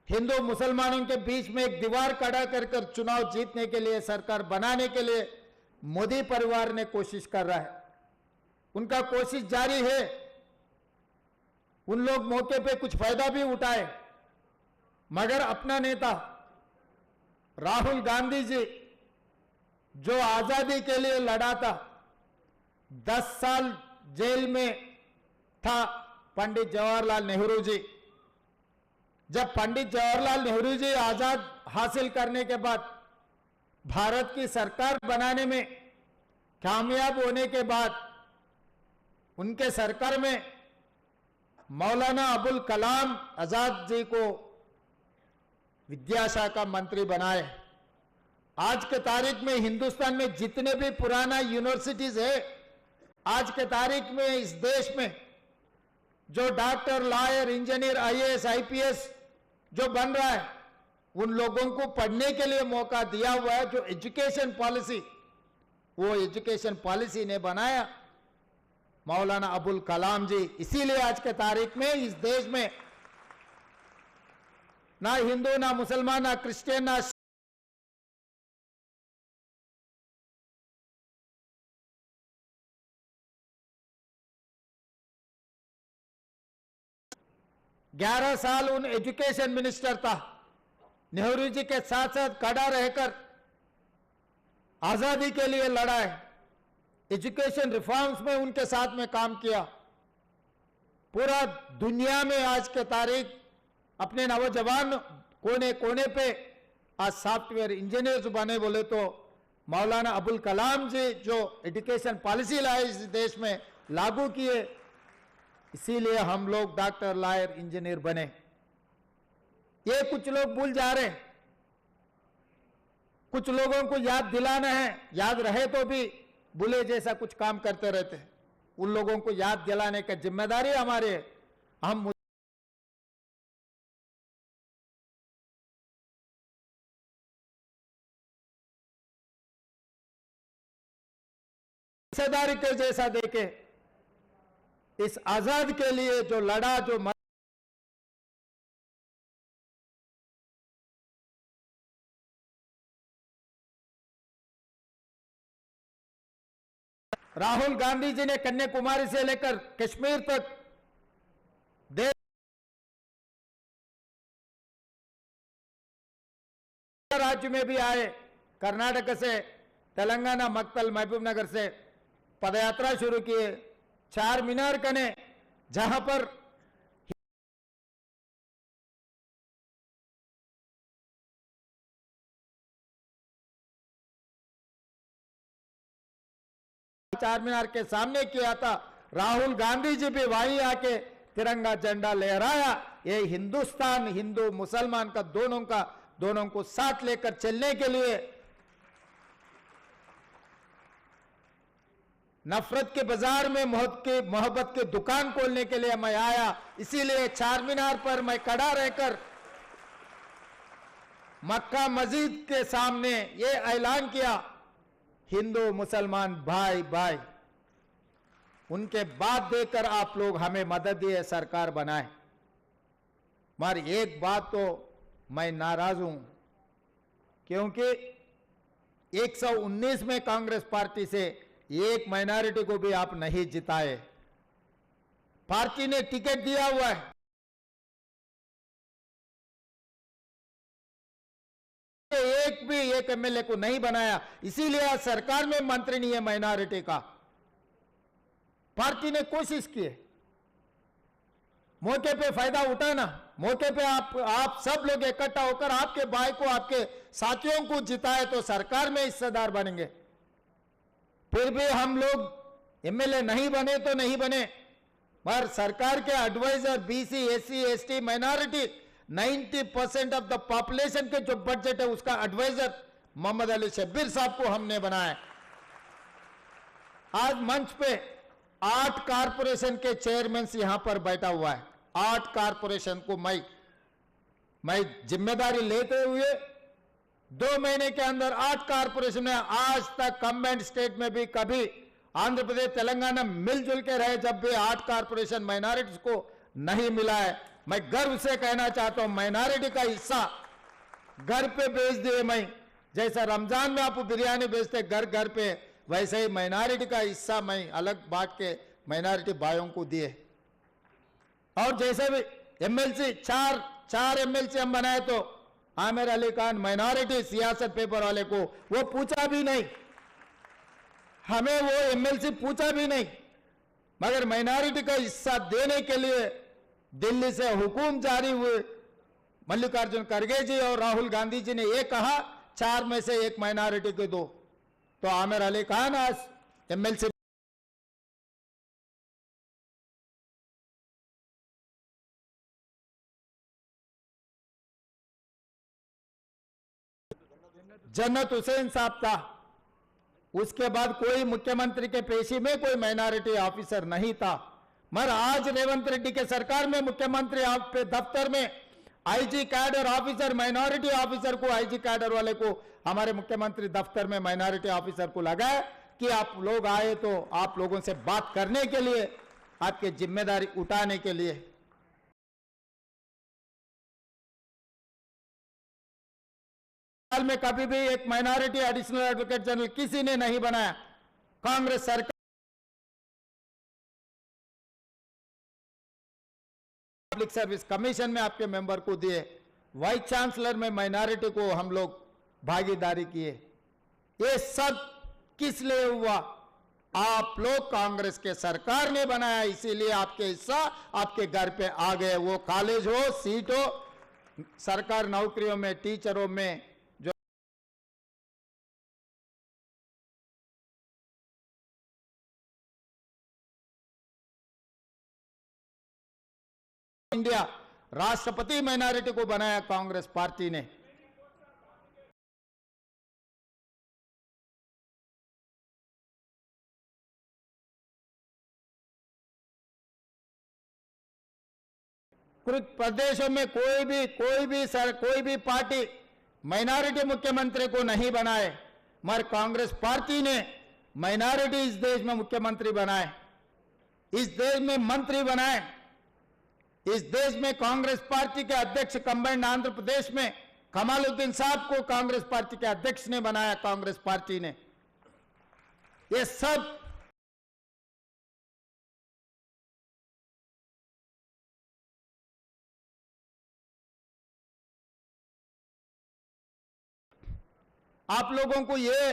हिंदू मुसलमानों के बीच में एक दीवार खड़ा कर चुनाव जीतने के लिए, सरकार बनाने के लिए मोदी परिवार ने कोशिश कर रहा है। उनका कोशिश जारी है। उन लोग मौके पे कुछ फायदा भी उठाए, मगर अपना नेता राहुल गांधी जी जो आजादी के लिए लड़ा था, 10 साल जेल में था पंडित जवाहरलाल नेहरू जी। जब पंडित जवाहरलाल नेहरू जी आजाद हासिल करने के बाद भारत की सरकार बनाने में कामयाब होने के बाद उनके सरकार में मौलाना अबुल कलाम आजाद जी को विद्याशाखा मंत्री बनाए। आज के तारीख में हिंदुस्तान में जितने भी पुराना यूनिवर्सिटीज है, आज के तारीख में इस देश में जो doctor, lawyer, engineer, IAS, IPS जो बन रहा है, उन लोगों को पढ़ने के लिए मौका दिया हुआ है। जो एजुकेशन पॉलिसी, वो एजुकेशन पॉलिसी ने बनाया मौलाना अबुल कलाम जी। इसीलिए आज के तारीख में इस देश में ना हिंदू, ना मुसलमान, ना क्रिश्चियन, ना ग्यारह साल उन एजुकेशन मिनिस्टर था। नेहरू जी के साथ साथ खड़ा रहकर आजादी के लिए लड़ा है। एजुकेशन रिफॉर्म्स में उनके साथ में काम किया। पूरा दुनिया में आज के तारीख अपने नौजवान कोने कोने पे आज सॉफ्टवेयर इंजीनियर्स बने बोले तो मौलाना अबुल कलाम जी जो एजुकेशन पॉलिसी लाए इस देश में लागू किए, इसीलिए हम लोग डॉक्टर, लॉयर, इंजीनियर बने। ये कुछ लोग भूल जा रहे हैं। कुछ लोगों को याद दिलाना है, याद रहे तो भी बुले जैसा कुछ काम करते रहते हैं। उन लोगों को याद दिलाने का जिम्मेदारी हमारी है। हम हिस्सेदारी के जैसा देखे, इस आजाद के लिए जो लड़ा, जो राहुल गांधी जी ने कन्याकुमारी से लेकर कश्मीर तक देश राज्य में भी आए। कर्नाटक से, तेलंगाना, मक्तल, महबूब नगर से पदयात्रा शुरू किए। 4 मीनार कने, जहां पर चार मीनार के सामने किया था, राहुल गांधी जी भी वहीं आके तिरंगा झंडा लहराया। ये हिंदुस्तान हिंदू मुसलमान का दोनों को साथ लेकर चलने के लिए, नफरत के बाजार में मोहब्बत की दुकान खोलने के लिए मैं आया। इसीलिए 4 मीनार पर मैं खड़ा रहकर मक्का मस्जिद के सामने ये ऐलान किया, हिंदू मुसलमान भाई भाई। उनके बाद देकर आप लोग हमें मदद दिए, सरकार बनाए। मगर एक बात तो मैं नाराज हूं, क्योंकि 119 में कांग्रेस पार्टी से एक माइनॉरिटी को भी आप नहीं जिताए। पार्टी ने टिकट दिया हुआ है, एक भी एक एमएलए को नहीं बनाया। इसीलिए आज सरकार में मंत्री नहीं है माइनॉरिटी का। पार्टी ने कोशिश की है मौके पे फायदा उठाना। मौके पे आप सब लोग इकट्ठा होकर आपके भाई को, आपके साथियों को जिताए तो सरकार में हिस्सेदार बनेंगे। फिर भी हम लोग एमएलए नहीं बने तो नहीं बने, मगर सरकार के adviser BC, SC, ST, minority 90% of the population के जो बजट है उसका एडवाइजर मोहम्मद अली शब्बीर साहब को हमने बनाया। आज मंच पे 8 कारपोरेशन के चेयरमैन यहां पर बैठा हुआ है। 8 कारपोरेशन को मैं जिम्मेदारी लेते हुए 2 महीने के अंदर 8 कारपोरेशन में आज तक कंबाइंड स्टेट में भी कभी आंध्र प्रदेश तेलंगाना मिलजुल के रहे, जब भी 8 कारपोरेशन माइनॉरिटीज को नहीं मिला है। मैं गर्व से कहना चाहता हूं माइनॉरिटी का हिस्सा घर पे भेज दिए। मैं जैसा रमजान में आप बिरयानी भेजते घर घर पे, वैसे ही माइनॉरिटी का हिस्सा मैं अलग बांट के माइनॉरिटी भाइयों को दिए। और जैसे भी एमएलसी 4 एमएलसी हम बनाए तो आमिर अली खान माइनॉरिटी सियासत पेपर वाले को वो पूछा भी नहीं, हमें वो एमएलसी पूछा भी नहीं, मगर माइनॉरिटी का हिस्सा देने के लिए दिल्ली से हुकुम जारी हुए। मल्लिकार्जुन खड़गे जी और राहुल गांधी जी ने ये कहा 4 में से 1 माइनॉरिटी को दो, तो आमिर अली खान आज एमएलसी जन्नत हुसैन साहब था। उसके बाद कोई मुख्यमंत्री के पेशी में कोई माइनॉरिटी ऑफिसर नहीं था। मगर आज रेवंत रेड्डी के सरकार में मुख्यमंत्री दफ्तर में IG cadre officer, minority officer को, आईजी कैडर वाले को हमारे मुख्यमंत्री दफ्तर में माइनॉरिटी ऑफिसर को लगाए कि आप लोग आए तो आप लोगों से बात करने के लिए, आपकी जिम्मेदारी उठाने के लिए। साल में कभी भी एक माइनॉरिटी एडिशनल एडवोकेट जनरल किसी ने नहीं बनाया। कांग्रेस सरकार पब्लिक सर्विस कमीशन में आपके मेंबर को दिए, वाइस चांसलर में माइनॉरिटी को हम लोग भागीदारी किए। ये सब किस लिए हुआ? आप लोग कांग्रेस के सरकार ने बनाया, इसीलिए आपके हिस्सा आपके घर पे आ गए। वो कॉलेज हो, सीट हो, सरकार नौकरियों में, टीचरों में, जो इंडिया राष्ट्रपति माइनॉरिटी को बनाया कांग्रेस पार्टी ने। कुछ प्रदेशों में कोई भी पार्टी माइनॉरिटी मुख्यमंत्री को नहीं बनाए, मगर कांग्रेस पार्टी ने माइनॉरिटी इस देश में मुख्यमंत्री बनाए, इस देश में मंत्री बनाए। इस देश में कांग्रेस पार्टी के अध्यक्ष कंबाइंड आंध्र प्रदेश में कमालुद्दीन साहब को कांग्रेस पार्टी के अध्यक्ष ने बनाया, कांग्रेस पार्टी ने। ये सब आप लोगों को ये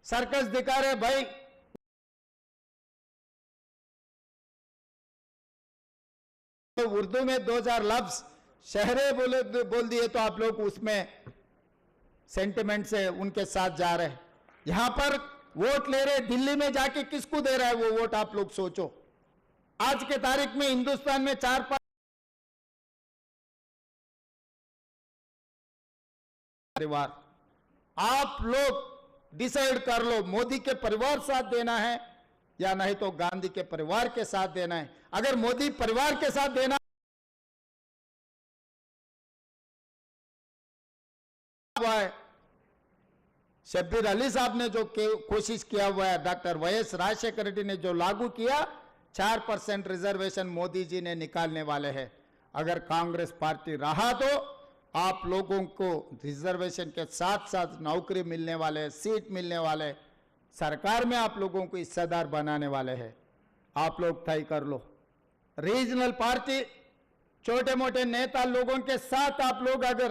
सर्कस दिखा रहे भाई, तो उर्दू में 2000 लफ्ज शहरे बोल दिए तो आप लोग उसमें सेंटिमेंट से उनके साथ जा रहे हैं। यहां पर वोट ले रहे, दिल्ली में जाके किसको दे रहा है वो वोट, आप लोग सोचो। आज के तारीख में हिंदुस्तान में 4-5 परिवार, आप लोग डिसाइड कर लो मोदी के परिवार साथ देना है या नहीं तो गांधी के परिवार के साथ देना है। अगर मोदी परिवार के साथ देना हुआ है, शब्बीर अली साहब ने जो कोशिश किया हुआ है, डॉक्टर वाईएस राजशेखर रेड्डी ने जो लागू किया, 4% रिजर्वेशन मोदी जी ने निकालने वाले हैं। अगर कांग्रेस पार्टी रहा तो आप लोगों को रिजर्वेशन के साथ साथ नौकरी मिलने वाले, सीट मिलने वाले, सरकार में आप लोगों को हिस्सेदार बनाने वाले हैं। आप लोग तय कर लो। रीजनल पार्टी, छोटे मोटे नेता लोगों के साथ आप लोग अगर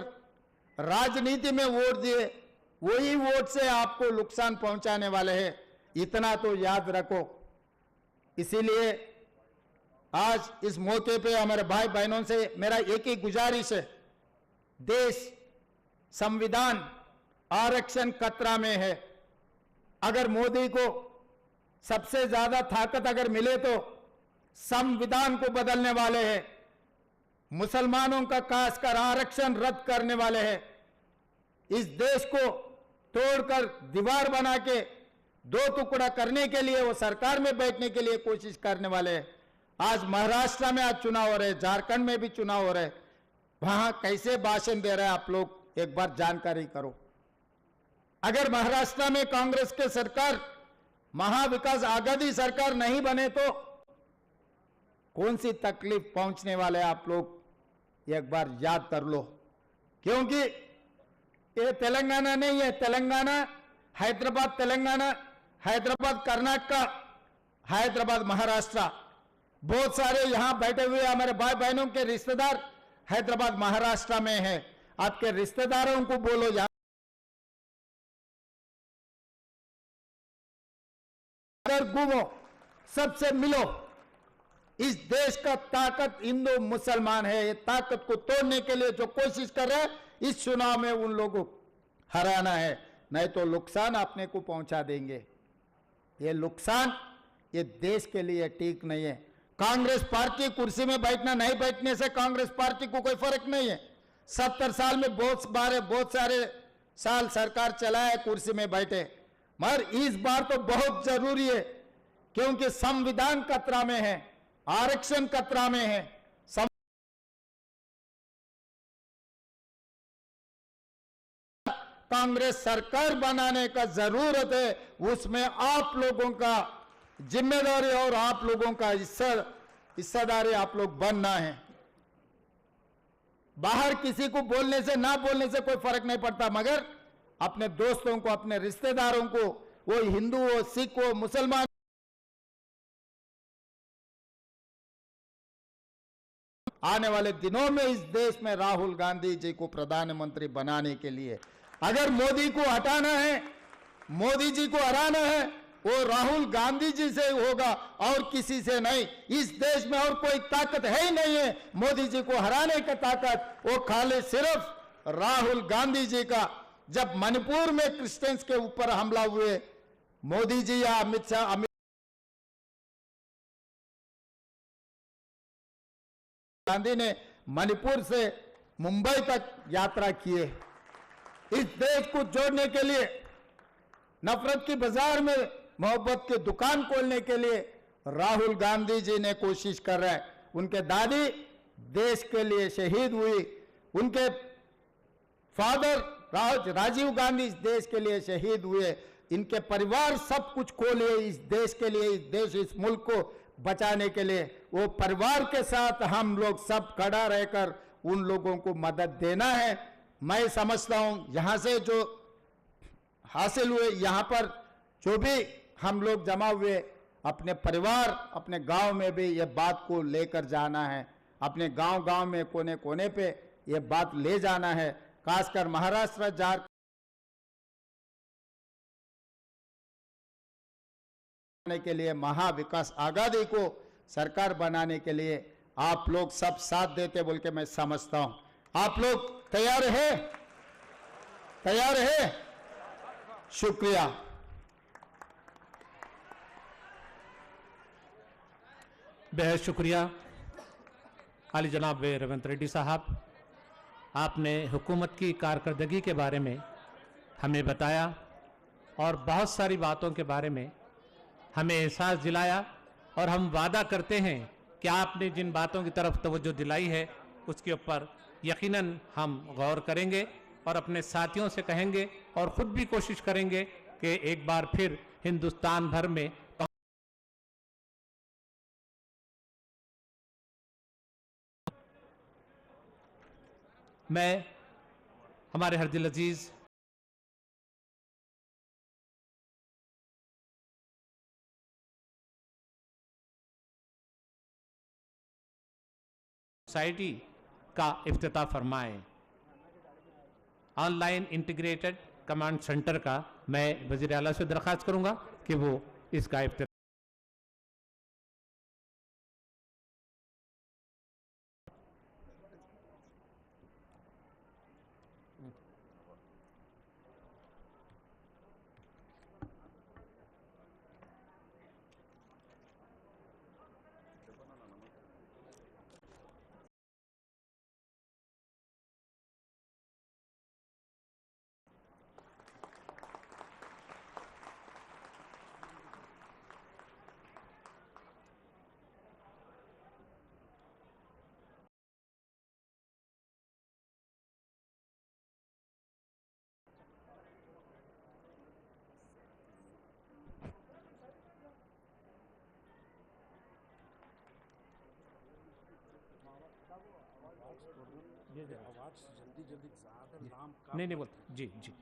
राजनीति में वोट दिए, वही वोट से आपको नुकसान पहुंचाने वाले हैं, इतना तो याद रखो। इसीलिए आज इस मौके पे हमारे भाई बहनों से मेरा एक ही गुजारिश है, देश, संविधान, आरक्षण खतरा में है। अगर मोदी को सबसे ज्यादा ताकत अगर मिले तो संविधान को बदलने वाले हैं, मुसलमानों का खासकर आरक्षण रद्द करने वाले हैं, इस देश को तोड़कर दीवार बना के दो टुकड़ा करने के लिए, वो सरकार में बैठने के लिए कोशिश करने वाले हैं। आज महाराष्ट्र में आज चुनाव हो रहे, झारखंड में भी चुनाव हो रहे, वहां कैसे भाषण दे रहे हैं आप लोग एक बार जानकारी करो। अगर महाराष्ट्र में कांग्रेस के सरकार महाविकास आघाड़ी सरकार नहीं बने तो कौन सी तकलीफ पहुंचने वाले आप लोग एक बार याद कर लो। क्योंकि ये तेलंगाना नहीं है, तेलंगाना हैदराबाद, तेलंगाना हैदराबाद कर्नाटका, हैदराबाद महाराष्ट्र, बहुत सारे यहां बैठे हुए हमारे भाई बहनों के रिश्तेदार हैदराबाद महाराष्ट्र में है। आपके रिश्तेदारों को बोलो यहां घूमो, सबसे मिलो। इस देश का ताकत हिंदू मुसलमान है। ये ताकत को तोड़ने के लिए जो कोशिश कर रहे हैं, इस चुनाव में उन लोगों को हराना है, नहीं तो नुकसान अपने को पहुंचा देंगे। ये नुकसान ये देश के लिए ठीक नहीं है। कांग्रेस पार्टी कुर्सी में बैठना नहीं बैठने से कांग्रेस पार्टी को कोई फर्क नहीं है। 70 साल में बहुत सारे साल सरकार चलाए, कुर्सी में बैठे, मगर इस बार तो बहुत जरूरी है क्योंकि संविधान खतरा में है, आरक्षण खतरा में है। कांग्रेस सरकार बनाने का जरूरत है, उसमें आप लोगों का जिम्मेदारी और आप लोगों का हिस्सेदारी आप लोग बनना है। बाहर किसी को बोलने से ना बोलने से कोई फर्क नहीं पड़ता, मगर अपने दोस्तों को, अपने रिश्तेदारों को, वो हिंदू हो, सिख हो, मुसलमान, आने वाले दिनों में इस देश में राहुल गांधी जी को प्रधानमंत्री बनाने के लिए अगर मोदी को हटाना है, मोदी जी को हराना है, वो राहुल गांधी जी से होगा और किसी से नहीं। इस देश में और कोई ताकत है ही नहीं है मोदी जी को हराने का ताकत, वो खाली सिर्फ राहुल गांधी जी का। जब मणिपुर में क्रिश्चियंस के ऊपर हमला हुए, मोदी जी या अमित शाह गांधी ने मणिपुर से मुंबई तक यात्रा किए। इस देश को जोड़ने के लिए, नफरत की बाजार में मोहब्बत की दुकान खोलने के लिए राहुल गांधी जी ने कोशिश कर रहे हैं। उनके दादी देश के लिए शहीद हुई, उनके फादर राजीव गांधी इस देश के लिए शहीद हुए, इनके परिवार सब कुछ खो लिए इस देश के लिए, इस देश, इस मुल्क को बचाने के लिए। वो परिवार के साथ हम लोग सब खड़ा रहकर उन लोगों को मदद देना है। मैं समझता हूं यहां से जो हासिल हुए, यहां पर जो भी हम लोग जमा हुए, अपने परिवार, अपने गांव में भी ये बात को लेकर जाना है। अपने गांव में कोने कोने पे ये बात ले जाना है। खासकर महाराष्ट्र, झारखंड के लिए, महाविकास आघाड़ी को सरकार बनाने के लिए आप लोग सब साथ देते बोल के मैं समझता हूं। आप लोग तैयार है? तैयार है? शुक्रिया। बेहद शुक्रिया आली जनाब रेवंत रेड्डी साहब, आपने हुकूमत की कारकर्दगी के बारे में हमें बताया और बहुत सारी बातों के बारे में हमें एहसास दिलाया, और हम वादा करते हैं कि आपने जिन बातों की तरफ तवज्जो दिलाई है उसके ऊपर यकीनन हम गौर करेंगे और अपने साथियों से कहेंगे और ख़ुद भी कोशिश करेंगे कि एक बार फिर हिंदुस्तान भर में मैं हमारे हरदिल अजीज सोसाइटी का इफ्तिताह फरमाएं। ऑनलाइन इंटीग्रेटेड कमांड सेंटर का मैं वज़ीर आला से दरख्वास्त करूंगा कि वो इसका इफ्तिताह नहीं नहीं बोलता जी जी,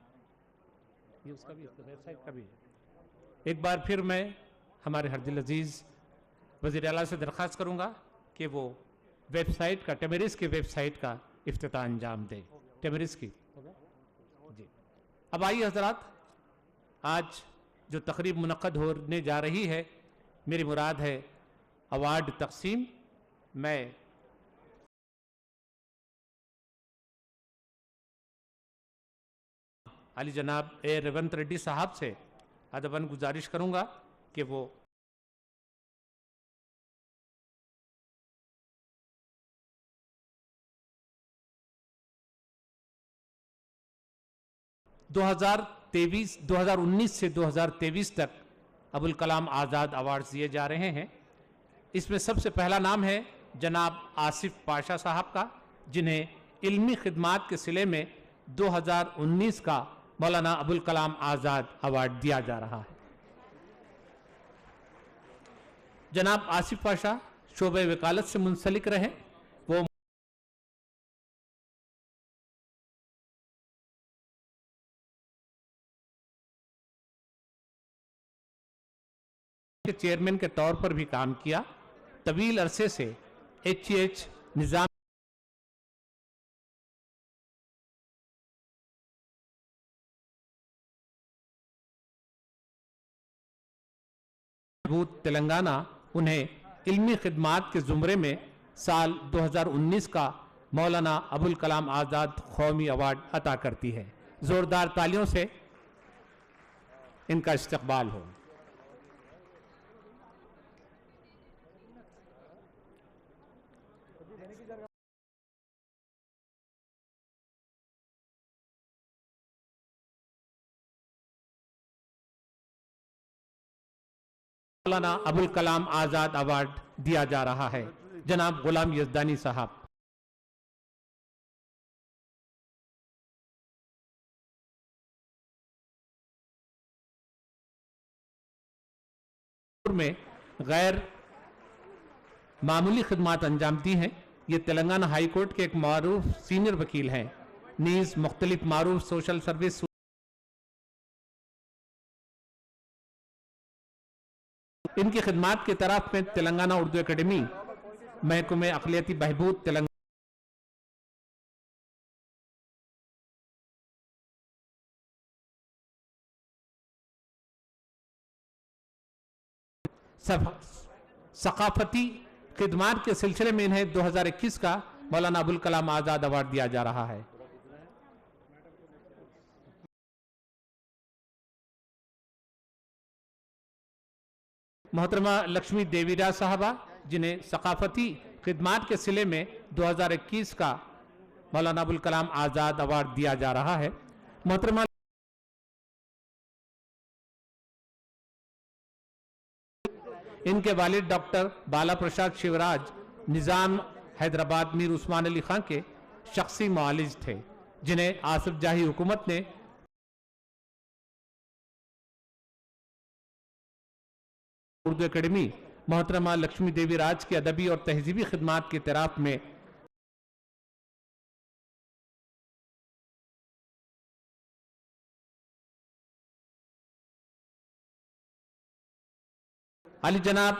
ये उसका भी वेबसाइट का भी है। एक बार फिर मैं हमारे हरदिल अजीज़ वज़ीर आला से दरख्वास्त करूंगा कि वो वेबसाइट का, टेमरिस की वेबसाइट का इफ्तिताह अंजाम दे। टेमरिस की जी। अब आइए हजरात, आज जो तकरीब मुनक्कद होने जा रही है, मेरी मुराद है अवार्ड तकसीम। मैं अली जनाब ए रेवंत रेड्डी साहब से अदबन गुजारिश करूंगा कि वो दो 2019 से 2023 तक अबुल कलाम आज़ाद अवार्ड्स दिए जा रहे हैं। इसमें सबसे पहला नाम है जनाब आसिफ पाशा साहब का, जिन्हें इल्मी खिदमात के सिले में 2019 का मौलाना अबुल कलाम आज़ाद अवार्ड दिया जा रहा है। जनाब आसिफ पाशा शोबे वकालत से मुंसलिक रहे। वो के चेयरमैन के तौर पर भी काम किया। तवील अरसे से HEH निजाम तेलंगाना उन्हें इल्मी खिदमात के जुमरे में साल 2019 का मौलाना अबुल कलाम आज़ाद कौमी अवार्ड अता करती है। जोरदार तालियों से इनका इस्तकबाल हो। मौलाना अबुल कलाम आज़ाद अवार्ड दिया जा रहा है जनाब गुलाम यज़दानी साहब। में गैर मामूली खिदमात अंजाम दी हैं। ये तेलंगाना हाई कोर्ट के एक मारूफ सीनियर वकील हैं। नीज मुख्तलिफ मारूफ सोशल सर्विस इनकी खिदमात की तरफ में तेलंगाना उर्दू एकेडमी, महकमे अक़लियती बहबूद तेलंगाना, सकाफती खिदमात के सिलसिले में इन्हें 2021 का मौलाना अबुल कलाम आज़ाद अवार्ड दिया जा रहा है। मोहतरमा लक्ष्मी देवीराज साहबा, जिन्हें सकाफती खिदमात के सिले में 2021 का मौलाना अबुल कलाम आज़ाद अवार्ड दिया जा रहा है। मोहतरमा इनके वालिद डॉक्टर बाला प्रसाद शिवराज निज़ाम हैदराबाद मीर उस्मान अली खां के शख्सी मुआलिज थे, जिन्हें आसिफ जाही हुकूमत ने उर्दू एकेडमी मोहतरमा लक्ष्मी देवी राज की अदबी और तहजीबी खिदमात की तरफ में अली जनाब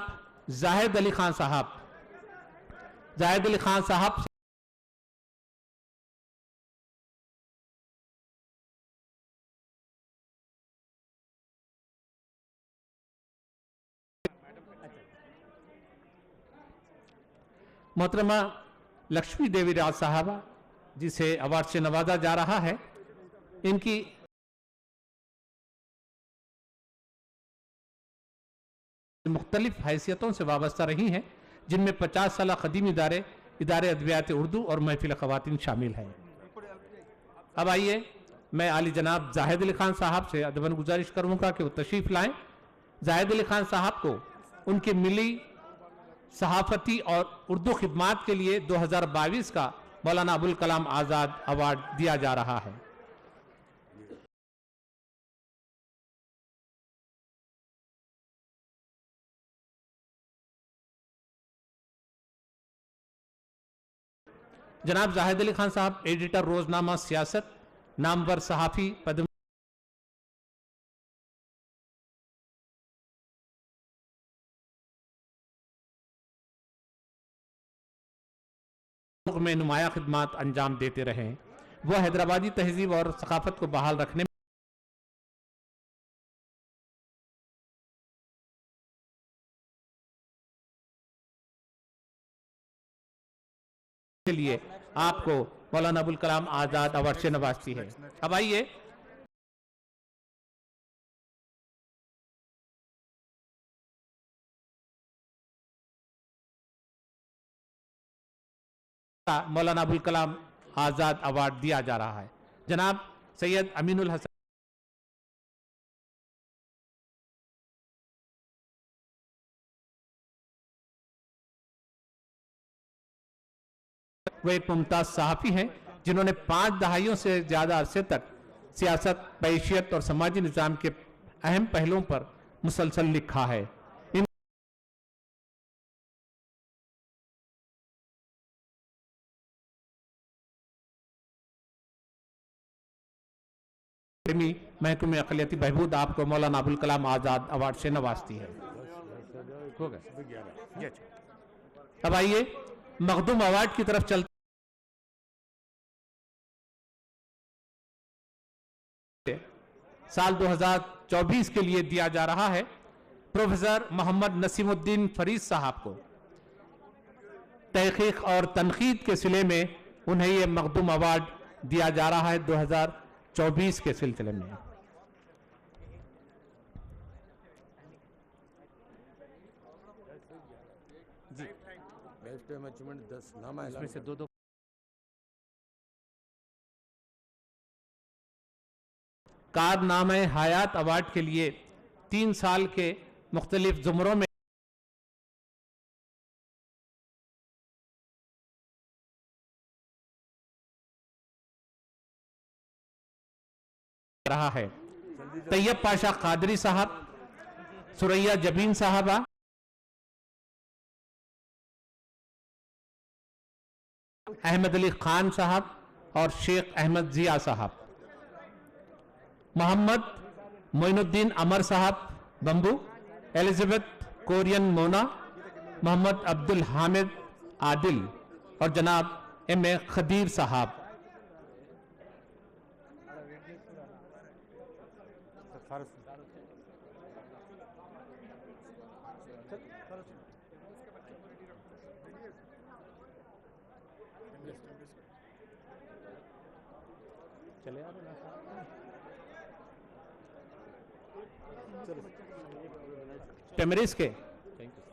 जाहिद अली खान साहब, जाहिद अली खान साहब मोहतरमा लक्ष्मी देवी राज साहबा, जिसे अवार्ड से नवाजा जा रहा है, इनकी मुख्तलिफ हैसियतों से वाबस्ता रही हैं, जिनमें 50 साल कदीम इदारे अद्वियात उर्दू और महफिल ख़वातीन शामिल हैं। अब आइए मैं आली जनाब जाहिद अली खान साहब से अदबन गुजारिश करूँगा कि वो तशरीफ़ लाएँ। जाहिद अली खान साहब को उनकी मिली सहाफ़ती और उर्दू खिदमात के लिए 2022 का मौलाना अबुल कलाम आज़ाद अवार्ड दिया जा रहा है। जनाब जाहिद अली खान साहब, एडिटर रोजनामा सियासत, नामवर सहाफी, पद्म में नुमाया खिदमात अंजाम देते रहे। वो हैदराबादी तहजीब और सकाफत को बहाल रखने के लिए आपको मौलाना अबुल कलाम आजाद अवार्ड से नवाजती है। अब आइए मौलाना अबुल कलाम आजाद अवार्ड दिया जा रहा है। जनाब सैयद अमीनुल हसन वो एक मुमताज सहाफी हैं जिन्होंने 5 दहाइयों से ज्यादा अरसे तक सियासत, मैशियत और समाजी निजाम के अहम पहलुओं पर मुसलसल लिखा है। महकमे अक़लियती बहबूद आपको मौलाना अबुल कलाम आजाद अवार्ड से नवाजती है। अब आइए मखदूम अवार्ड की तरफ चलते। साल 2024 के लिए दिया जा रहा है प्रोफेसर मोहम्मद नसीमुद्दीन फरीद साहब को। तहकीक और तनकीद के सिले में उन्हें यह मखदूम अवार्ड दिया जा रहा है 2024 के सिलसिले में। इसमें से दो कारनामे हयात अवार्ड के लिए 3 साल के मुख्तलिफ जुमरों में रहा है तैयब पाशा कादरी साहब, सुरैया जबीन साहबा, अहमद अली खान साहब और शेख अहमद जिया साहब। मोहम्मद मोइनुद्दीन अमर साहब बम्बू, एलिजाबेथ कोरियन मोना, मोहम्मद अब्दुल हामिद आदिल और जनाब एम ए खदीर साहब। चले आ रहे टेमरिस के। Thank you.